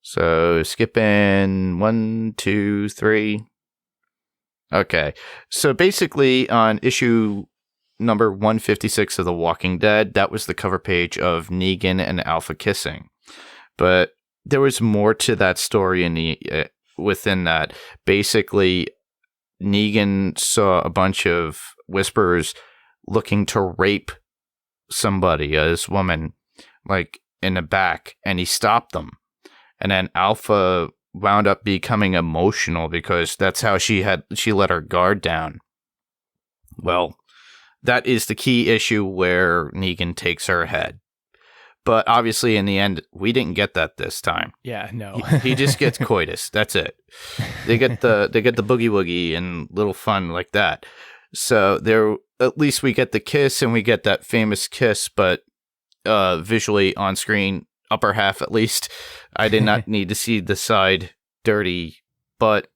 So skip in 1, 2, 3. Okay, so basically on issue number 156 of The Walking Dead, that was the cover page of Negan and Alpha kissing, but there was more to that story in the within that. Basically, Negan saw a bunch of whisperers looking to rape somebody, this woman, like in the back, and he stopped them. And then Alpha wound up becoming emotional because that's how she let her guard down. Well, that is the key issue where Negan takes her head. But obviously, in the end, we didn't get that this time. Yeah, no. he just gets coitus. That's it. They get the boogie woogie and little fun like that. So there, at least we get the kiss and we get that famous kiss, but visually on screen, upper half at least. I did not need to see the side dirty butt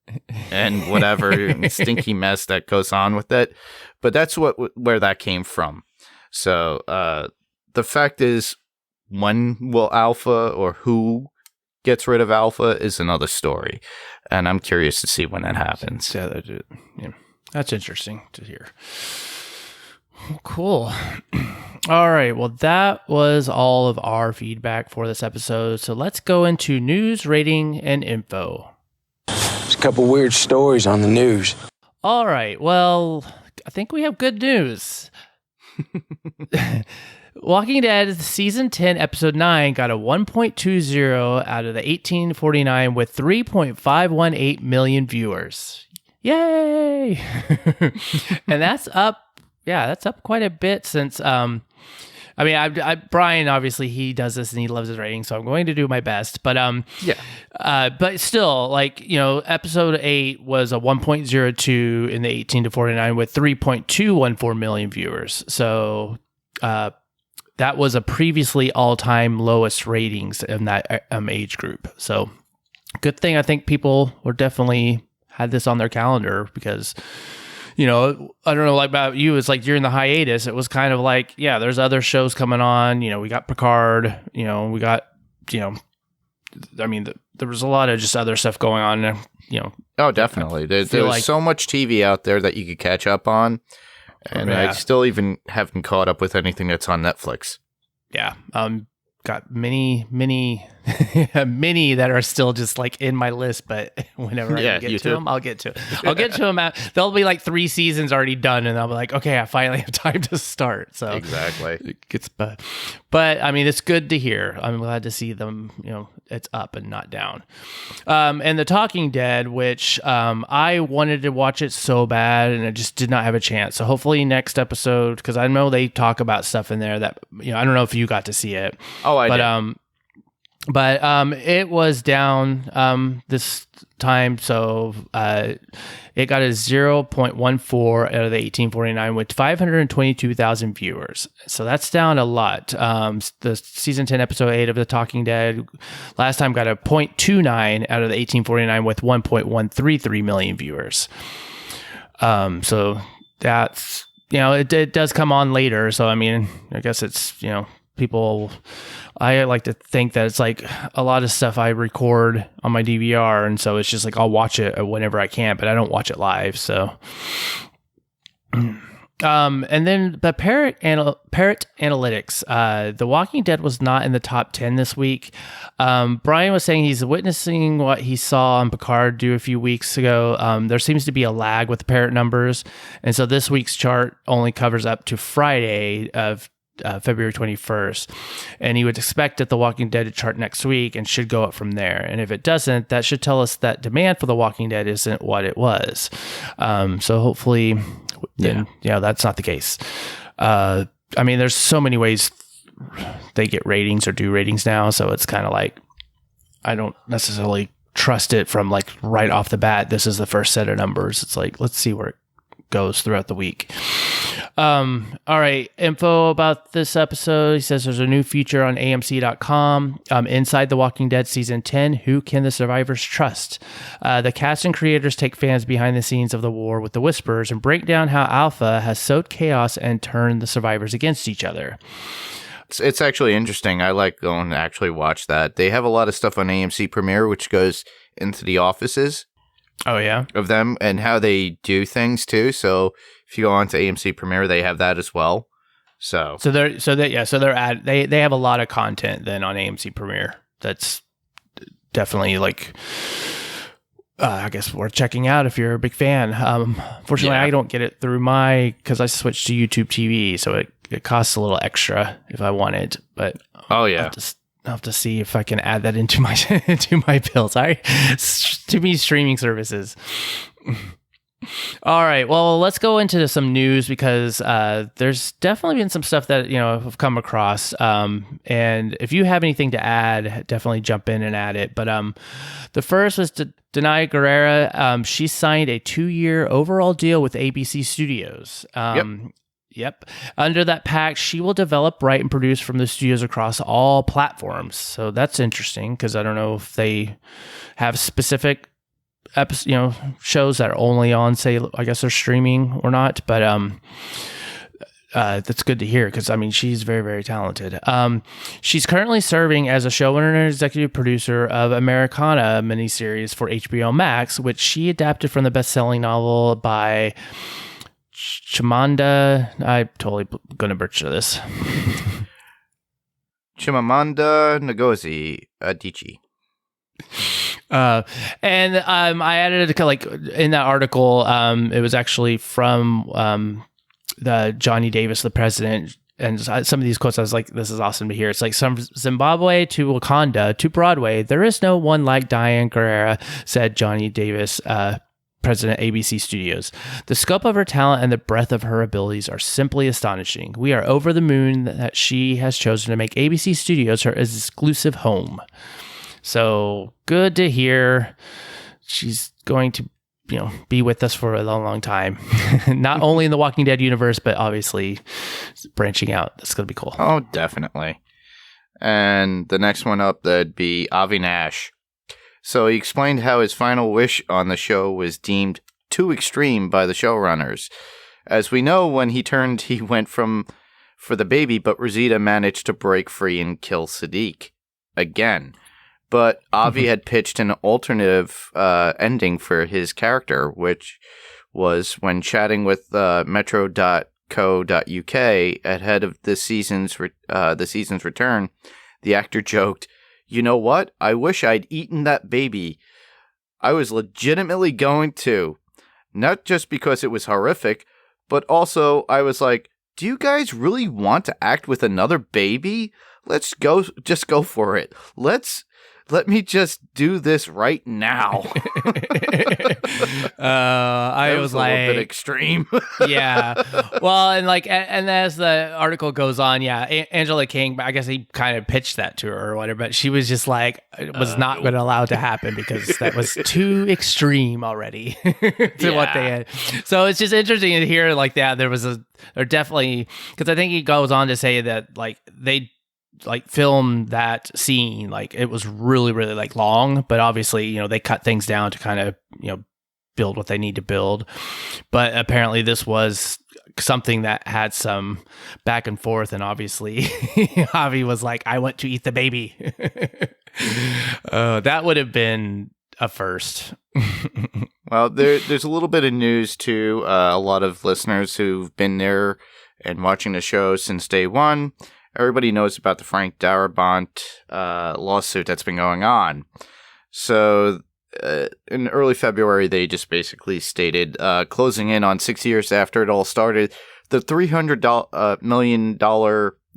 and whatever stinky mess that goes on with it. But that's where that came from. So the fact is, when will Alpha or who gets rid of Alpha is another story. And I'm curious to see when that happens. Yeah, that's interesting to hear. Cool. All right. Well, that was all of our feedback for this episode. So let's go into news, rating, and info. There's a couple weird stories on the news. All right. Well, I think we have good news. Walking Dead Season 10, Episode 9 got a 1.20 out of the 1849 with 3.518 million viewers. Yay! And that's up, that's up quite a bit since, Brian, obviously, he does this and he loves his ratings, so I'm going to do my best. But but still, episode 8 was a 1.02 in the 18 to 49 with 3.214 million viewers. So that was a previously all-time lowest ratings in that age group. So good thing I think people were definitely had this on their calendar because. I don't know about you. It's like during the hiatus, it was kind of like, there's other shows coming on. We got Picard. We got, there was a lot of just other stuff going on. Oh, definitely. There's so much TV out there that you could catch up on, and I still even haven't caught up with anything that's on Netflix. Yeah. Got many that are still just like in my list, but whenever I get to them, I'll get to it. I'll get to them. There'll be like 3 seasons already done, and I'll be like, okay, I finally have time to start. So exactly, it gets but it's good to hear. I'm glad to see them. It's up and not down. And The Talking Dead, which I wanted to watch it so bad, and I just did not have a chance. So hopefully next episode, because I know they talk about stuff in there that I don't know if you got to see it. Oh, I did. But it was down this time, so it got a 0.14 out of the 1849 with 522,000 viewers. So that's down a lot. The season 10, episode 8 of The Talking Dead last time got a 0.29 out of the 1849 with 1.133 million viewers. So that's it does come on later. So I guess it's people. I like to think that it's like a lot of stuff I record on my DVR, and so it's just like I'll watch it whenever I can, but I don't watch it live. So, and then the Parrot Analytics, The Walking Dead was not in the top 10 this week. Brian was saying he's witnessing what he saw on Picard do a few weeks ago. There seems to be a lag with the Parrot numbers, and so this week's chart only covers up to Friday of February 21st, and you would expect that The Walking Dead to chart next week and should go up from there. And if it doesn't, that should tell us that demand for The Walking Dead isn't what it was. So hopefully, that's not the case. There's so many ways they get ratings or do ratings now, so it's kind of like I don't necessarily trust it from like right off the bat. This is the first set of numbers. It's like let's see where it goes throughout the week. All right, info about this episode. He says there's a new feature on AMC.com. Inside The Walking Dead Season 10, Who Can the Survivors Trust? The cast and creators take fans behind the scenes of the war with the Whisperers and break down how Alpha has sowed chaos and turned the survivors against each other. It's actually interesting. I like going to actually watch that. They have a lot of stuff on AMC Premiere, which goes into the offices. Oh yeah, of them and how they do things too. So if you go on to AMC Premiere, they have that as well. So they have a lot of content then on AMC Premiere. That's definitely like I guess worth checking out if you're a big fan. Fortunately, I don't get it through because I switched to YouTube TV, so it costs a little extra if I wanted. But I'll have to see if I can add that into my bill. Sorry, to me streaming services. All right, well, let's go into some news because there's definitely been some stuff that I've come across. And if you have anything to add, definitely jump in and add it. But the first was Danai Gurira. She signed a 2-year overall deal with ABC Studios. Yep. Under that pact, she will develop, write, and produce from the studios across all platforms. So that's interesting because I don't know if they have specific shows that are only on, say, I guess they're streaming or not. But that's good to hear because she's very, very talented. She's currently serving as a showrunner and executive producer of Americana miniseries for HBO Max, which she adapted from the best-selling novel by Chimamanda. I'm totally going to butcher this. Chimamanda Ngozi Adichie. And I added a, like in that article, it was actually from the Johnny Davis, the president. And some of these quotes, I was like, this is awesome to hear. It's like, from Zimbabwe to Wakanda to Broadway, there is no one like Diane Carrera, said Johnny Davis, president ABC Studios. The scope of her talent and the breadth of her abilities are simply astonishing. We are over the moon that she has chosen to make ABC Studios her exclusive home. So good to hear. She's going to, be with us for a long, long time. Not only in the Walking Dead universe, but obviously branching out. That's going to be cool. Oh, definitely. And the next one up, that'd be Avi Nash. So he explained how his final wish on the show was deemed too extreme by the showrunners. As we know, when he turned, he went for the baby, but Rosita managed to break free and kill Sadiq again. But Avi had pitched an alternative ending for his character, which was when chatting with Metro.co.uk ahead of the season's return, the actor joked, "You know what? I wish I'd eaten that baby. I was legitimately going to. Not just because it was horrific, but also I was like, do you guys really want to act with another baby? Just go for it. Let me just do this right now." I was a like, little bit extreme. Yeah. Well, and as the article goes on, Angela King, I guess he kind of pitched that to her or whatever, but she was just like, it was not going to allow it to happen because that was too extreme already to what they had. So it's just interesting to hear like that. There definitely, because I think he goes on to say that like they film that scene, like it was really, really like long, but obviously, they cut things down to kind of, build what they need to build. But apparently this was something that had some back and forth, and obviously Javi was like, I want to eat the baby. That would have been a first. Well, there's a little bit of news too. A lot of listeners who've been there and watching the show since day one. Everybody knows about the Frank Darabont lawsuit that's been going on. So in early February, they just basically stated, closing in on 6 years after it all started, the $300 million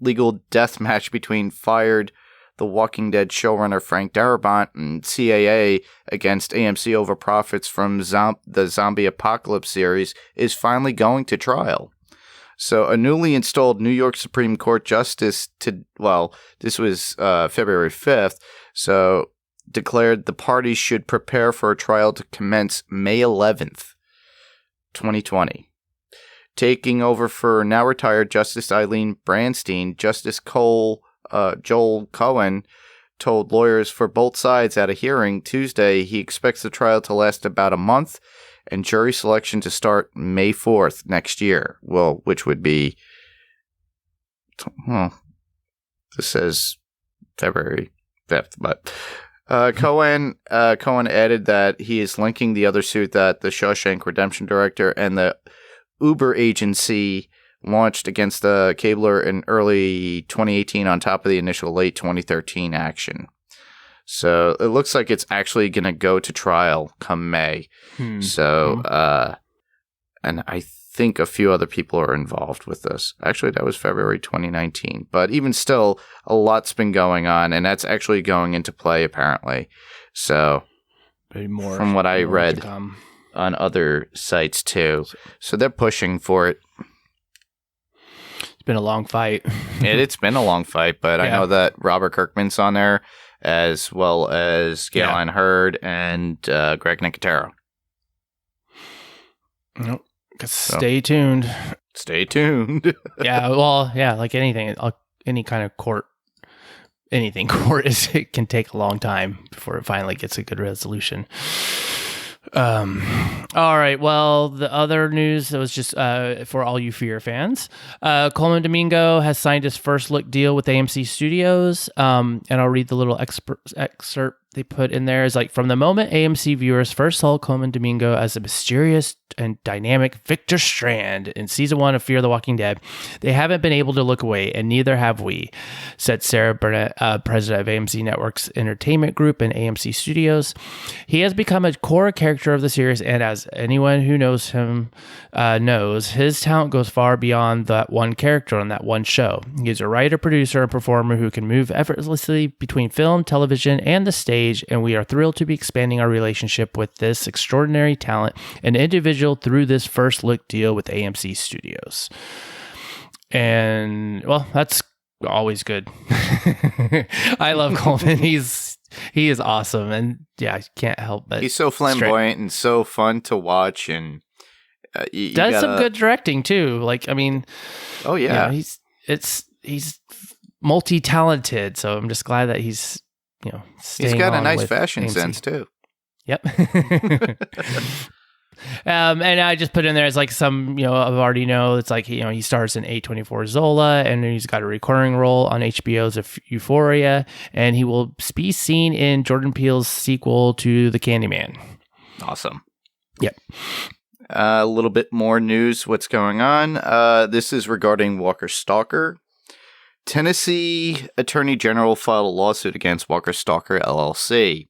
legal death match between fired The Walking Dead showrunner Frank Darabont and CAA against AMC over profits from the Zombie Apocalypse series is finally going to trial. So a newly installed New York Supreme Court justice this was February 5th, so declared the parties should prepare for a trial to commence May 11th, 2020. Taking over for now retired Justice Eileen Branstein, Justice Joel Cohen told lawyers for both sides at a hearing Tuesday he expects the trial to last about a month and jury selection to start May 4th next year. Well, which would be, this says February 5th, but Cohen added that he is linking the other suit that the Shawshank Redemption director and the Uber agency launched against the cabler in early 2018 on top of the initial late 2013 action. So it looks like it's actually going to go to trial come May. So, and I think a few other people are involved with this. Actually, that was February 2019. But even still, a lot's been going on, and that's actually going into play, apparently. So, from what I read on other sites, too. So they're pushing for it. It's been a long fight. It's been a long fight, but I know that Robert Kirkman's on there, as well as Galen Hurd and Greg Nicotero. Nope. Stay tuned. Stay tuned. Like anything, any kind of court, it can take a long time before it finally gets a good resolution. All right. Well, the other news that was just for all you Fear fans. Coleman Domingo has signed his first look deal with AMC Studios. And I'll read the little excerpt they put in there is like, from the moment AMC viewers first saw Colman Domingo as a mysterious and dynamic Victor Strand in season 1 of Fear the Walking Dead, they haven't been able to look away, and neither have we, said Sarah Burnett, president of AMC Network's Entertainment Group and AMC Studios. He has become a core character of the series, and as anyone who knows him knows, his talent goes far beyond that one character on that one show. He is a writer, producer, and performer who can move effortlessly between film, television, and the stage, and we are thrilled to be expanding our relationship with this extraordinary talent and individual through this first look deal with AMC Studios. And, well, that's always good. I love Colman. He is awesome, and yeah, I can't help but he's so flamboyant and so fun to watch, and you does some good directing too. Like, I mean, oh yeah, he's multi-talented, so I'm just glad that he's he's got a nice fashion AMC sense too. Yep. And I just put in there as like some, I've already know it's like, he stars in A24 Zola, and he's got a recurring role on HBO's Euphoria, and he will be seen in Jordan Peele's sequel to The Candyman. Awesome. Yep. A little bit more news. What's going on? This is regarding Walker Stalker. Tennessee Attorney General filed a lawsuit against Walker Stalker LLC.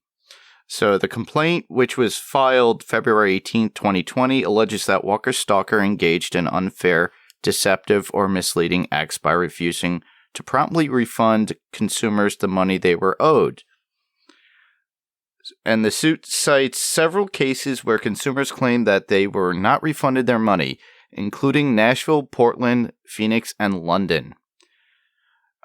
So the complaint, which was filed February 18, 2020, alleges that Walker Stalker engaged in unfair, deceptive, or misleading acts by refusing to promptly refund consumers the money they were owed. And the suit cites several cases where consumers claimed that they were not refunded their money, including Nashville, Portland, Phoenix, and London.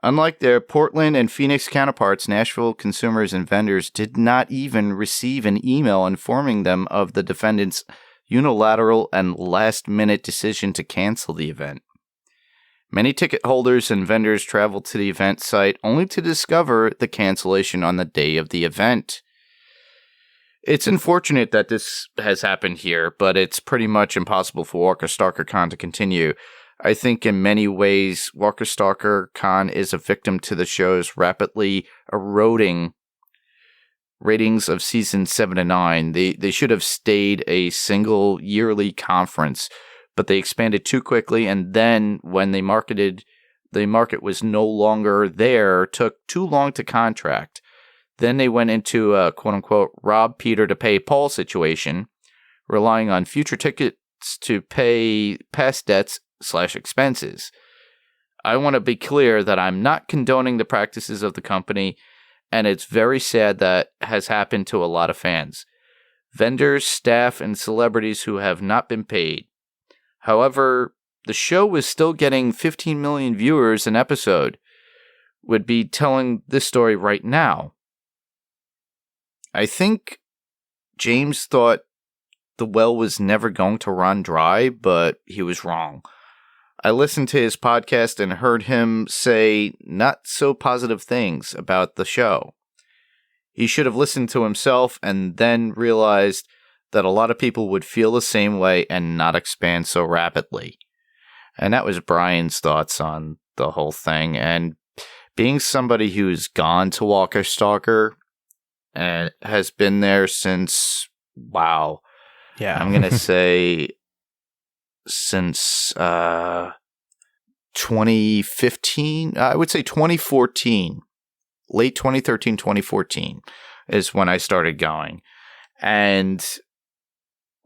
Unlike their Portland and Phoenix counterparts, Nashville consumers and vendors did not even receive an email informing them of the defendant's unilateral and last-minute decision to cancel the event. Many ticket holders and vendors traveled to the event site only to discover the cancellation on the day of the event. It's unfortunate that this has happened here, but it's pretty much impossible for Walker Stalker Con to continue. I think in many ways, Walker Stalker Con is a victim to the show's rapidly eroding ratings of season 7 and 9. They should have stayed a single yearly conference, but they expanded too quickly, and then when the market was no longer there, took too long to contract. Then they went into a quote-unquote rob Peter to pay Paul situation, relying on future tickets to pay past debts / expenses. I want to be clear that I'm not condoning the practices of the company, and it's very sad that has happened to a lot of fans, vendors, staff, and celebrities who have not been paid. However, the show was still getting 15 million viewers an episode. Would be telling this story right now. I think James thought the well was never going to run dry, but he was wrong. I listened to his podcast and heard him say not so positive things about the show. He should have listened to himself and then realized that a lot of people would feel the same way and not expand so rapidly. And that was Brian's thoughts on the whole thing. And being somebody who's gone to Walker Stalker and has been there since, I'm going to say since 2015, I would say 2014, late 2013, 2014 is when I started going. And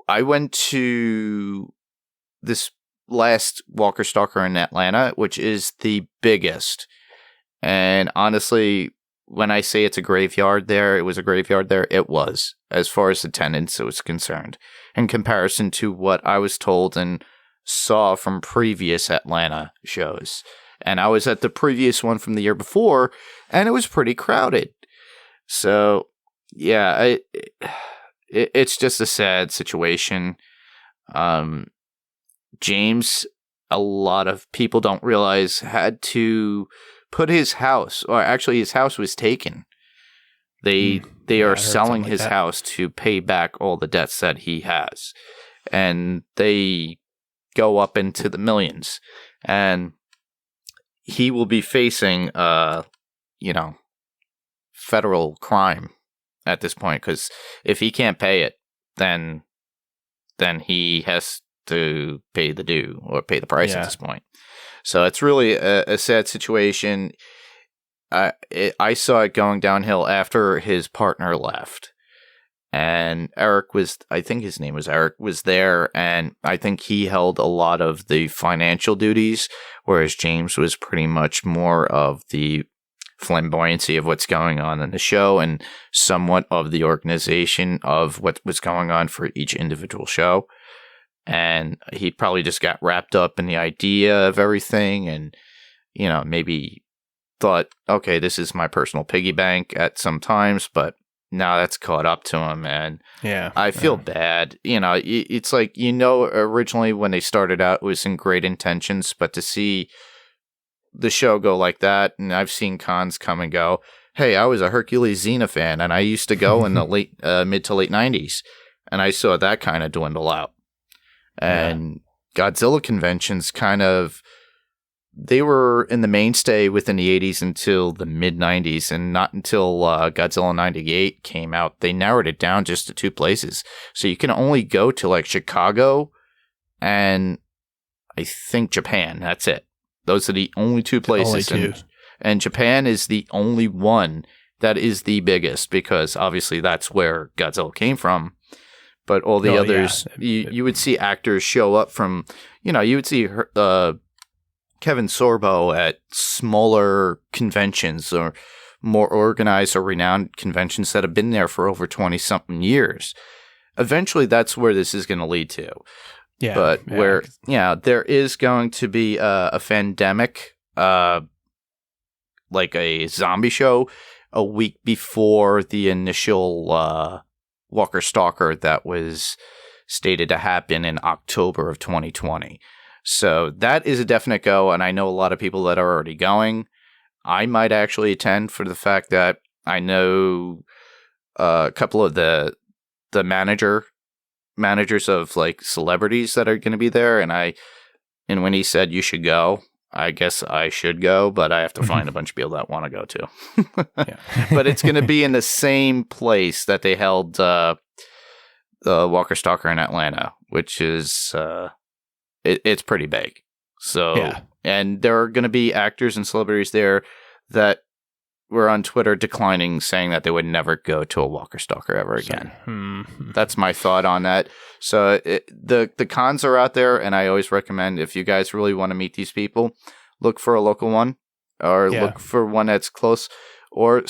I went to this last Walker Stalker in Atlanta, which is the biggest. And honestly, when I say it's a graveyard there, it was a graveyard there, it was, as far as attendance was concerned, in comparison to what I was told and saw from previous Atlanta shows. And I was at the previous one from the year before, and it was pretty crowded. So, yeah, it's just a sad situation. James, a lot of people don't realize, had to put his house, or actually his house was taken. They are selling his house to pay back all the debts that he has. And they go up into the millions. And he will be facing, federal crime at this point, because if he can't pay it, then he has to pay the due or pay the price at this point. So it's really a sad situation. I saw it going downhill after his partner left. And Eric I think his name was Eric, was there, and I think he held a lot of the financial duties, whereas James was pretty much more of the flamboyancy of what's going on in the show and somewhat of the organization of what was going on for each individual show. And he probably just got wrapped up in the idea of everything and, maybe thought, okay, this is my personal piggy bank at some times, but now that's caught up to him, and I feel bad. It's like, originally when they started out, it was in great intentions, but to see the show go like that, and I've seen cons come and go. Hey, I was a Hercules Xena fan, and I used to go in the mid to late 90s, and I saw that kind of dwindle out. And Godzilla conventions they were in the mainstay within the 80s until the mid 90s, and not until Godzilla 98 came out. They narrowed it down just to 2 places. So you can only go to like Chicago and I think Japan. That's it. Those are the only 2 places. Only 2. And Japan is the only one that is the biggest, because obviously that's where Godzilla came from. But all the others, you would see actors show up from, you would see Kevin Sorbo at smaller conventions or more organized or renowned conventions that have been there for over 20-something years. Eventually, that's where this is going to lead to. There is going to be a pandemic, like a zombie show, a week before the initial Walker Stalker that was stated to happen in October of 2020. So that is a definite go, and I know a lot of people that are already going. I might actually attend for the fact that I know a couple of the managers of like celebrities that are going to be there, and when he said you should go, I guess I should go, but I have to find a bunch of people that want to go too. But it's going to be in the same place that they held the Walker Stalker in Atlanta, which is it's pretty big. So, and there are going to be actors and celebrities there that were on Twitter declining, saying that they would never go to a Walker Stalker ever again. That's my thought on that. So the cons are out there, and I always recommend, if you guys really want to meet these people, look for a local one, or look for one that's close, or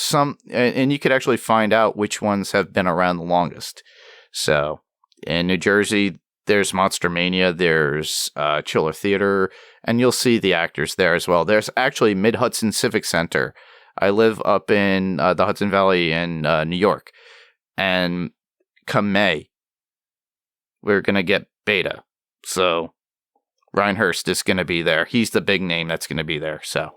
and you could actually find out which ones have been around the longest. So in New Jersey, there's Monster Mania, there's Chiller Theater, and you'll see the actors there as well. There's actually Mid-Hudson Civic Center. I live up in the Hudson Valley in New York, and come May, we're going to get Beta. So Ryan Hurst is going to be there. He's the big name that's going to be there. So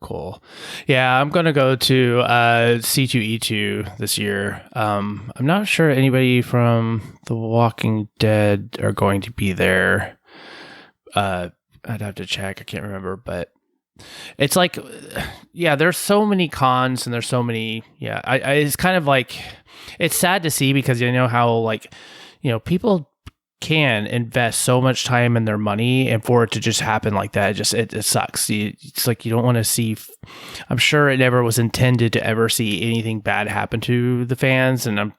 cool. Yeah, I'm going to go to C2E2 this year. I'm not sure anybody from The Walking Dead are going to be there. I'd have to check. I can't remember, but it's like, there's so many cons and there's so many, it's kind of like, it's sad to see, because how people can invest so much time in their money, and for it to just happen like that, it sucks. It's like, you don't want to see, I'm sure it never was intended to ever see anything bad happen to the fans. And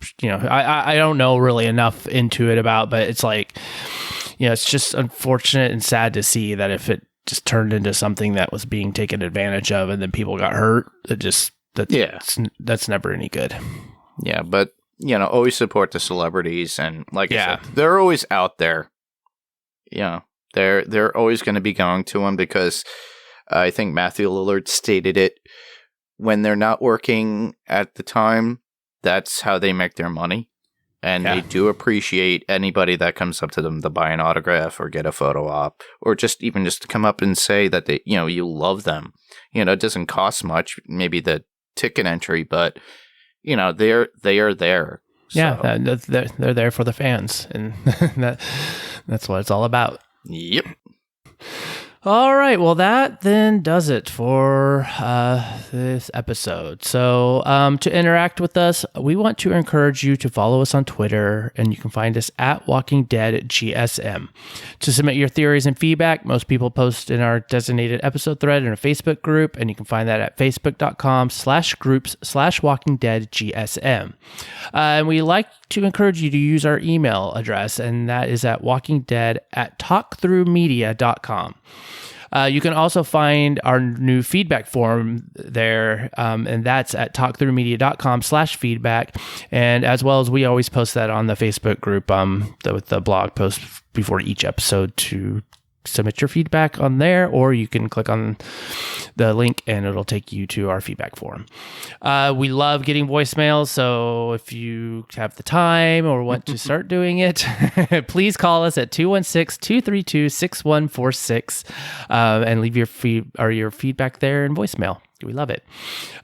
I don't know really enough into it but it's like, it's just unfortunate and sad to see that if it just turned into something that was being taken advantage of and then people got hurt, that's never any good. Yeah, but always support the celebrities, and like I said, they're always out there. They're always going to be going to them, because I think Matthew Lillard stated it, when they're not working at the time, that's how they make their money. And they do appreciate anybody that comes up to them to buy an autograph or get a photo op, or just to come up and say that they, you love them. It doesn't cost much, maybe the ticket entry, but they are there. So. Yeah, they're there for the fans, and that's what it's all about. Yep. All right. Well, that then does it for this episode. So to interact with us, we want to encourage you to follow us on Twitter, and you can find us at Walking Dead GSM. To submit your theories and feedback, most people post in our designated episode thread in a Facebook group, and you can find that at facebook.com/groups/Walking Dead GSM. And we like to encourage you to use our email address, and that is at walkingdead@talkthroughmedia.com. You can also find our new feedback form there, and that's at talkthroughmedia.com/feedback. And as well as we always post that on the Facebook group with the blog post before each episode to submit your feedback on there, or you can click on the link and it'll take you to our feedback form. We love getting voicemails, so if you have the time or want to start doing it, please call us at 216-232-6146 and leave your feedback there in voicemail. We love it.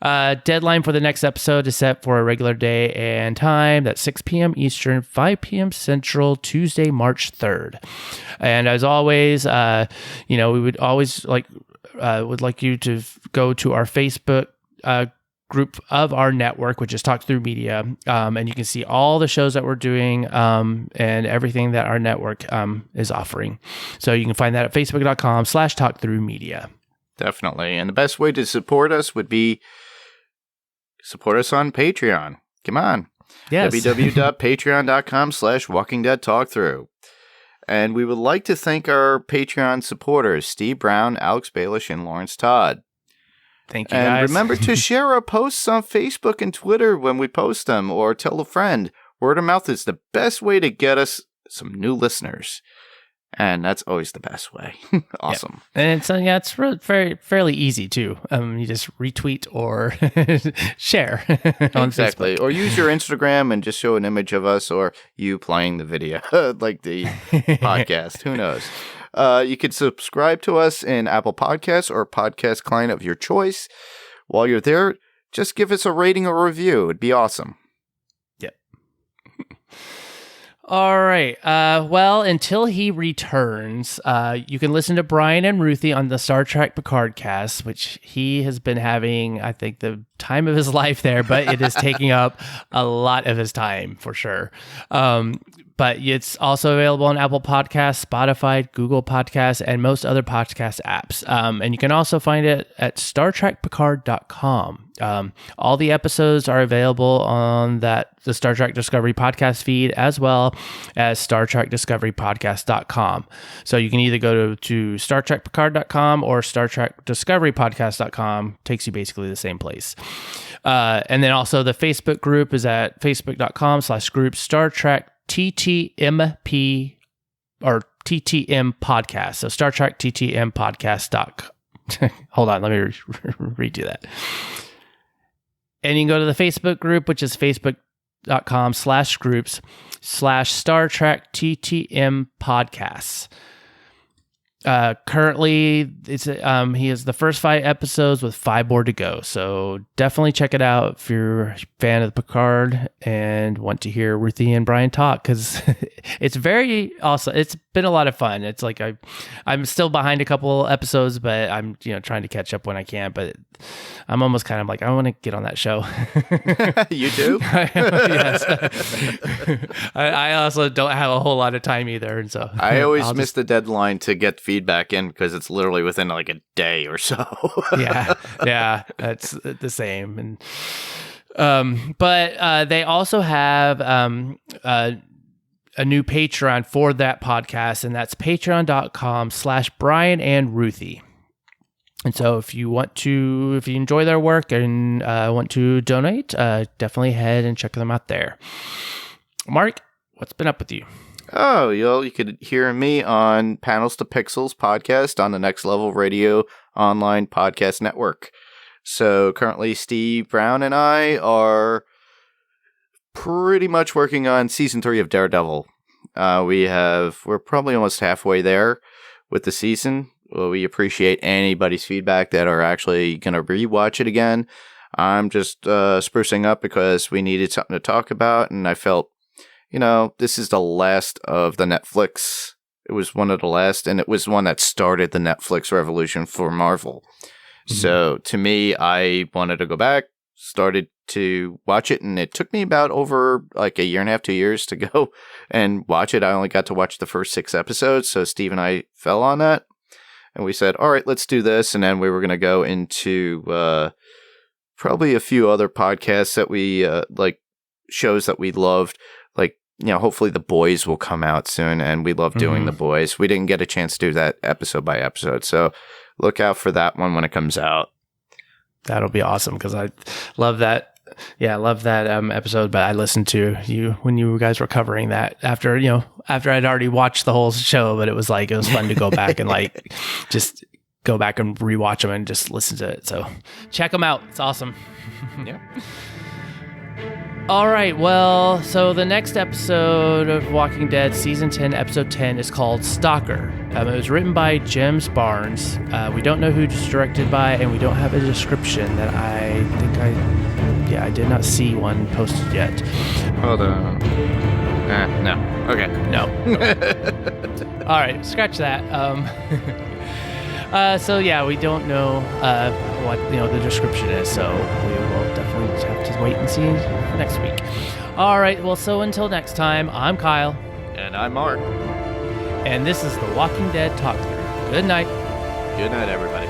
Deadline for the next episode is set for a regular day and time. That's 6 p.m. Eastern, 5 p.m. Central, Tuesday, March 3rd. And as always, we would always would like you to go to our Facebook group of our network, which is Talk Through Media, and you can see all the shows that we're doing and everything that our network is offering. So you can find that at facebook.com/talkthroughmedia. Definitely. And the best way to support us would be support us on Patreon. Come on. Yes. www.patreon.com/walkingdeadtalkthrough. And we would like to thank our Patreon supporters, Steve Brown, Alex Baelish, and Lawrence Todd. Thank you, and guys. remember to share our posts on Facebook and Twitter when we post them, or tell a friend. Word of mouth is the best way to get us some new listeners. And that's always the best way. Awesome. Yeah. And it's fairly easy too. You just retweet or share on exactly. Facebook. Or use your Instagram and just show an image of us or you playing the video, like the podcast. Who knows? You can subscribe to us in Apple Podcasts or podcast client of your choice. While you're there, just give us a rating or review. It'd be awesome. Yep. All right. Well, until he returns, you can listen to Brian and Ruthie on the Star Trek Picard Cast, which he has been having, I think, the time of his life there, but it is taking up a lot of his time for sure. But it's also available on Apple Podcasts, Spotify, Google Podcasts, and most other podcast apps. And you can also find it at StarTrekPicard.com. All the episodes are available on the Star Trek Discovery podcast feed, as well as StarTrekDiscoveryPodcast.com. So you can either go to StarTrekPicard.com or StarTrekDiscoveryPodcast.com. Takes you basically the same place. And then also the Facebook group is at Facebook.com/group Star Trek TTMP or TTM podcast. So Star Trek TTM podcast. Hold on, let me redo that. And you can go to the Facebook group, which is facebook.com/groups/Star Trek TTM podcasts. Currently, it's he has the first 5 episodes with 5 more to go. So definitely check it out if you're a fan of the Picard and want to hear Ruthie and Brian talk, because it's very awesome. It's been a lot of fun. It's like I'm still behind a couple episodes, but I'm trying to catch up when I can. But I'm almost kind of like, I want to get on that show. You do? Yes. I also don't have a whole lot of time either, and so I always miss the deadline to get feedback in because it's literally within like a day or so. yeah, that's the same. And but they also have a new Patreon for that podcast, and that's patreon.com/Brian and Ruthie. And so if you enjoy their work and want to donate, definitely head and check them out there. Mark, what's been up with you? Oh, you could hear me on Panels to Pixels podcast on the Next Level Radio online podcast network. So currently Steve Brown and I are pretty much working on season 3 of Daredevil. We're probably almost halfway there with the season. Well, we appreciate anybody's feedback that are actually going to rewatch it again. I'm just sprucing up because we needed something to talk about, and I felt, this is the last of the Netflix It was one of the last, and it was one that started the Netflix revolution for Marvel. Mm-hmm. So to me, I wanted to go back, started to watch it, and it took me about over like a year and a half, 2 years to go and watch it. I only got to watch the first 6 episodes, so Steve and I fell on that, and we said, all right, let's do this, and then we were going to go into probably a few other podcasts that we like, shows that we loved, like, you know, hopefully The Boys will come out soon, and we love doing The Boys. We didn't get a chance to do that episode by episode, so look out for that one when it comes out. That'll be awesome, because I love that. Yeah, I love that episode, but I listened to you when you guys were covering that after I'd already watched the whole show, but it was fun to go back and like just go back and rewatch them and just listen to it. So check them out. It's awesome. Yeah. All right, well, so the next episode of Walking Dead, Season 10, Episode 10, is called Stalker. It was written by James Barnes. We don't know who it's directed by, and we don't have a description that I did not see one posted yet. Hold on. No. Okay. No. All right, scratch that. So yeah, we don't know what the description is, so we will definitely have to wait and see next week. All right, well, so until next time, I'm Kyle. And I'm Mark. And this is the Walking Dead Talk Through. Good night. Good night, everybody.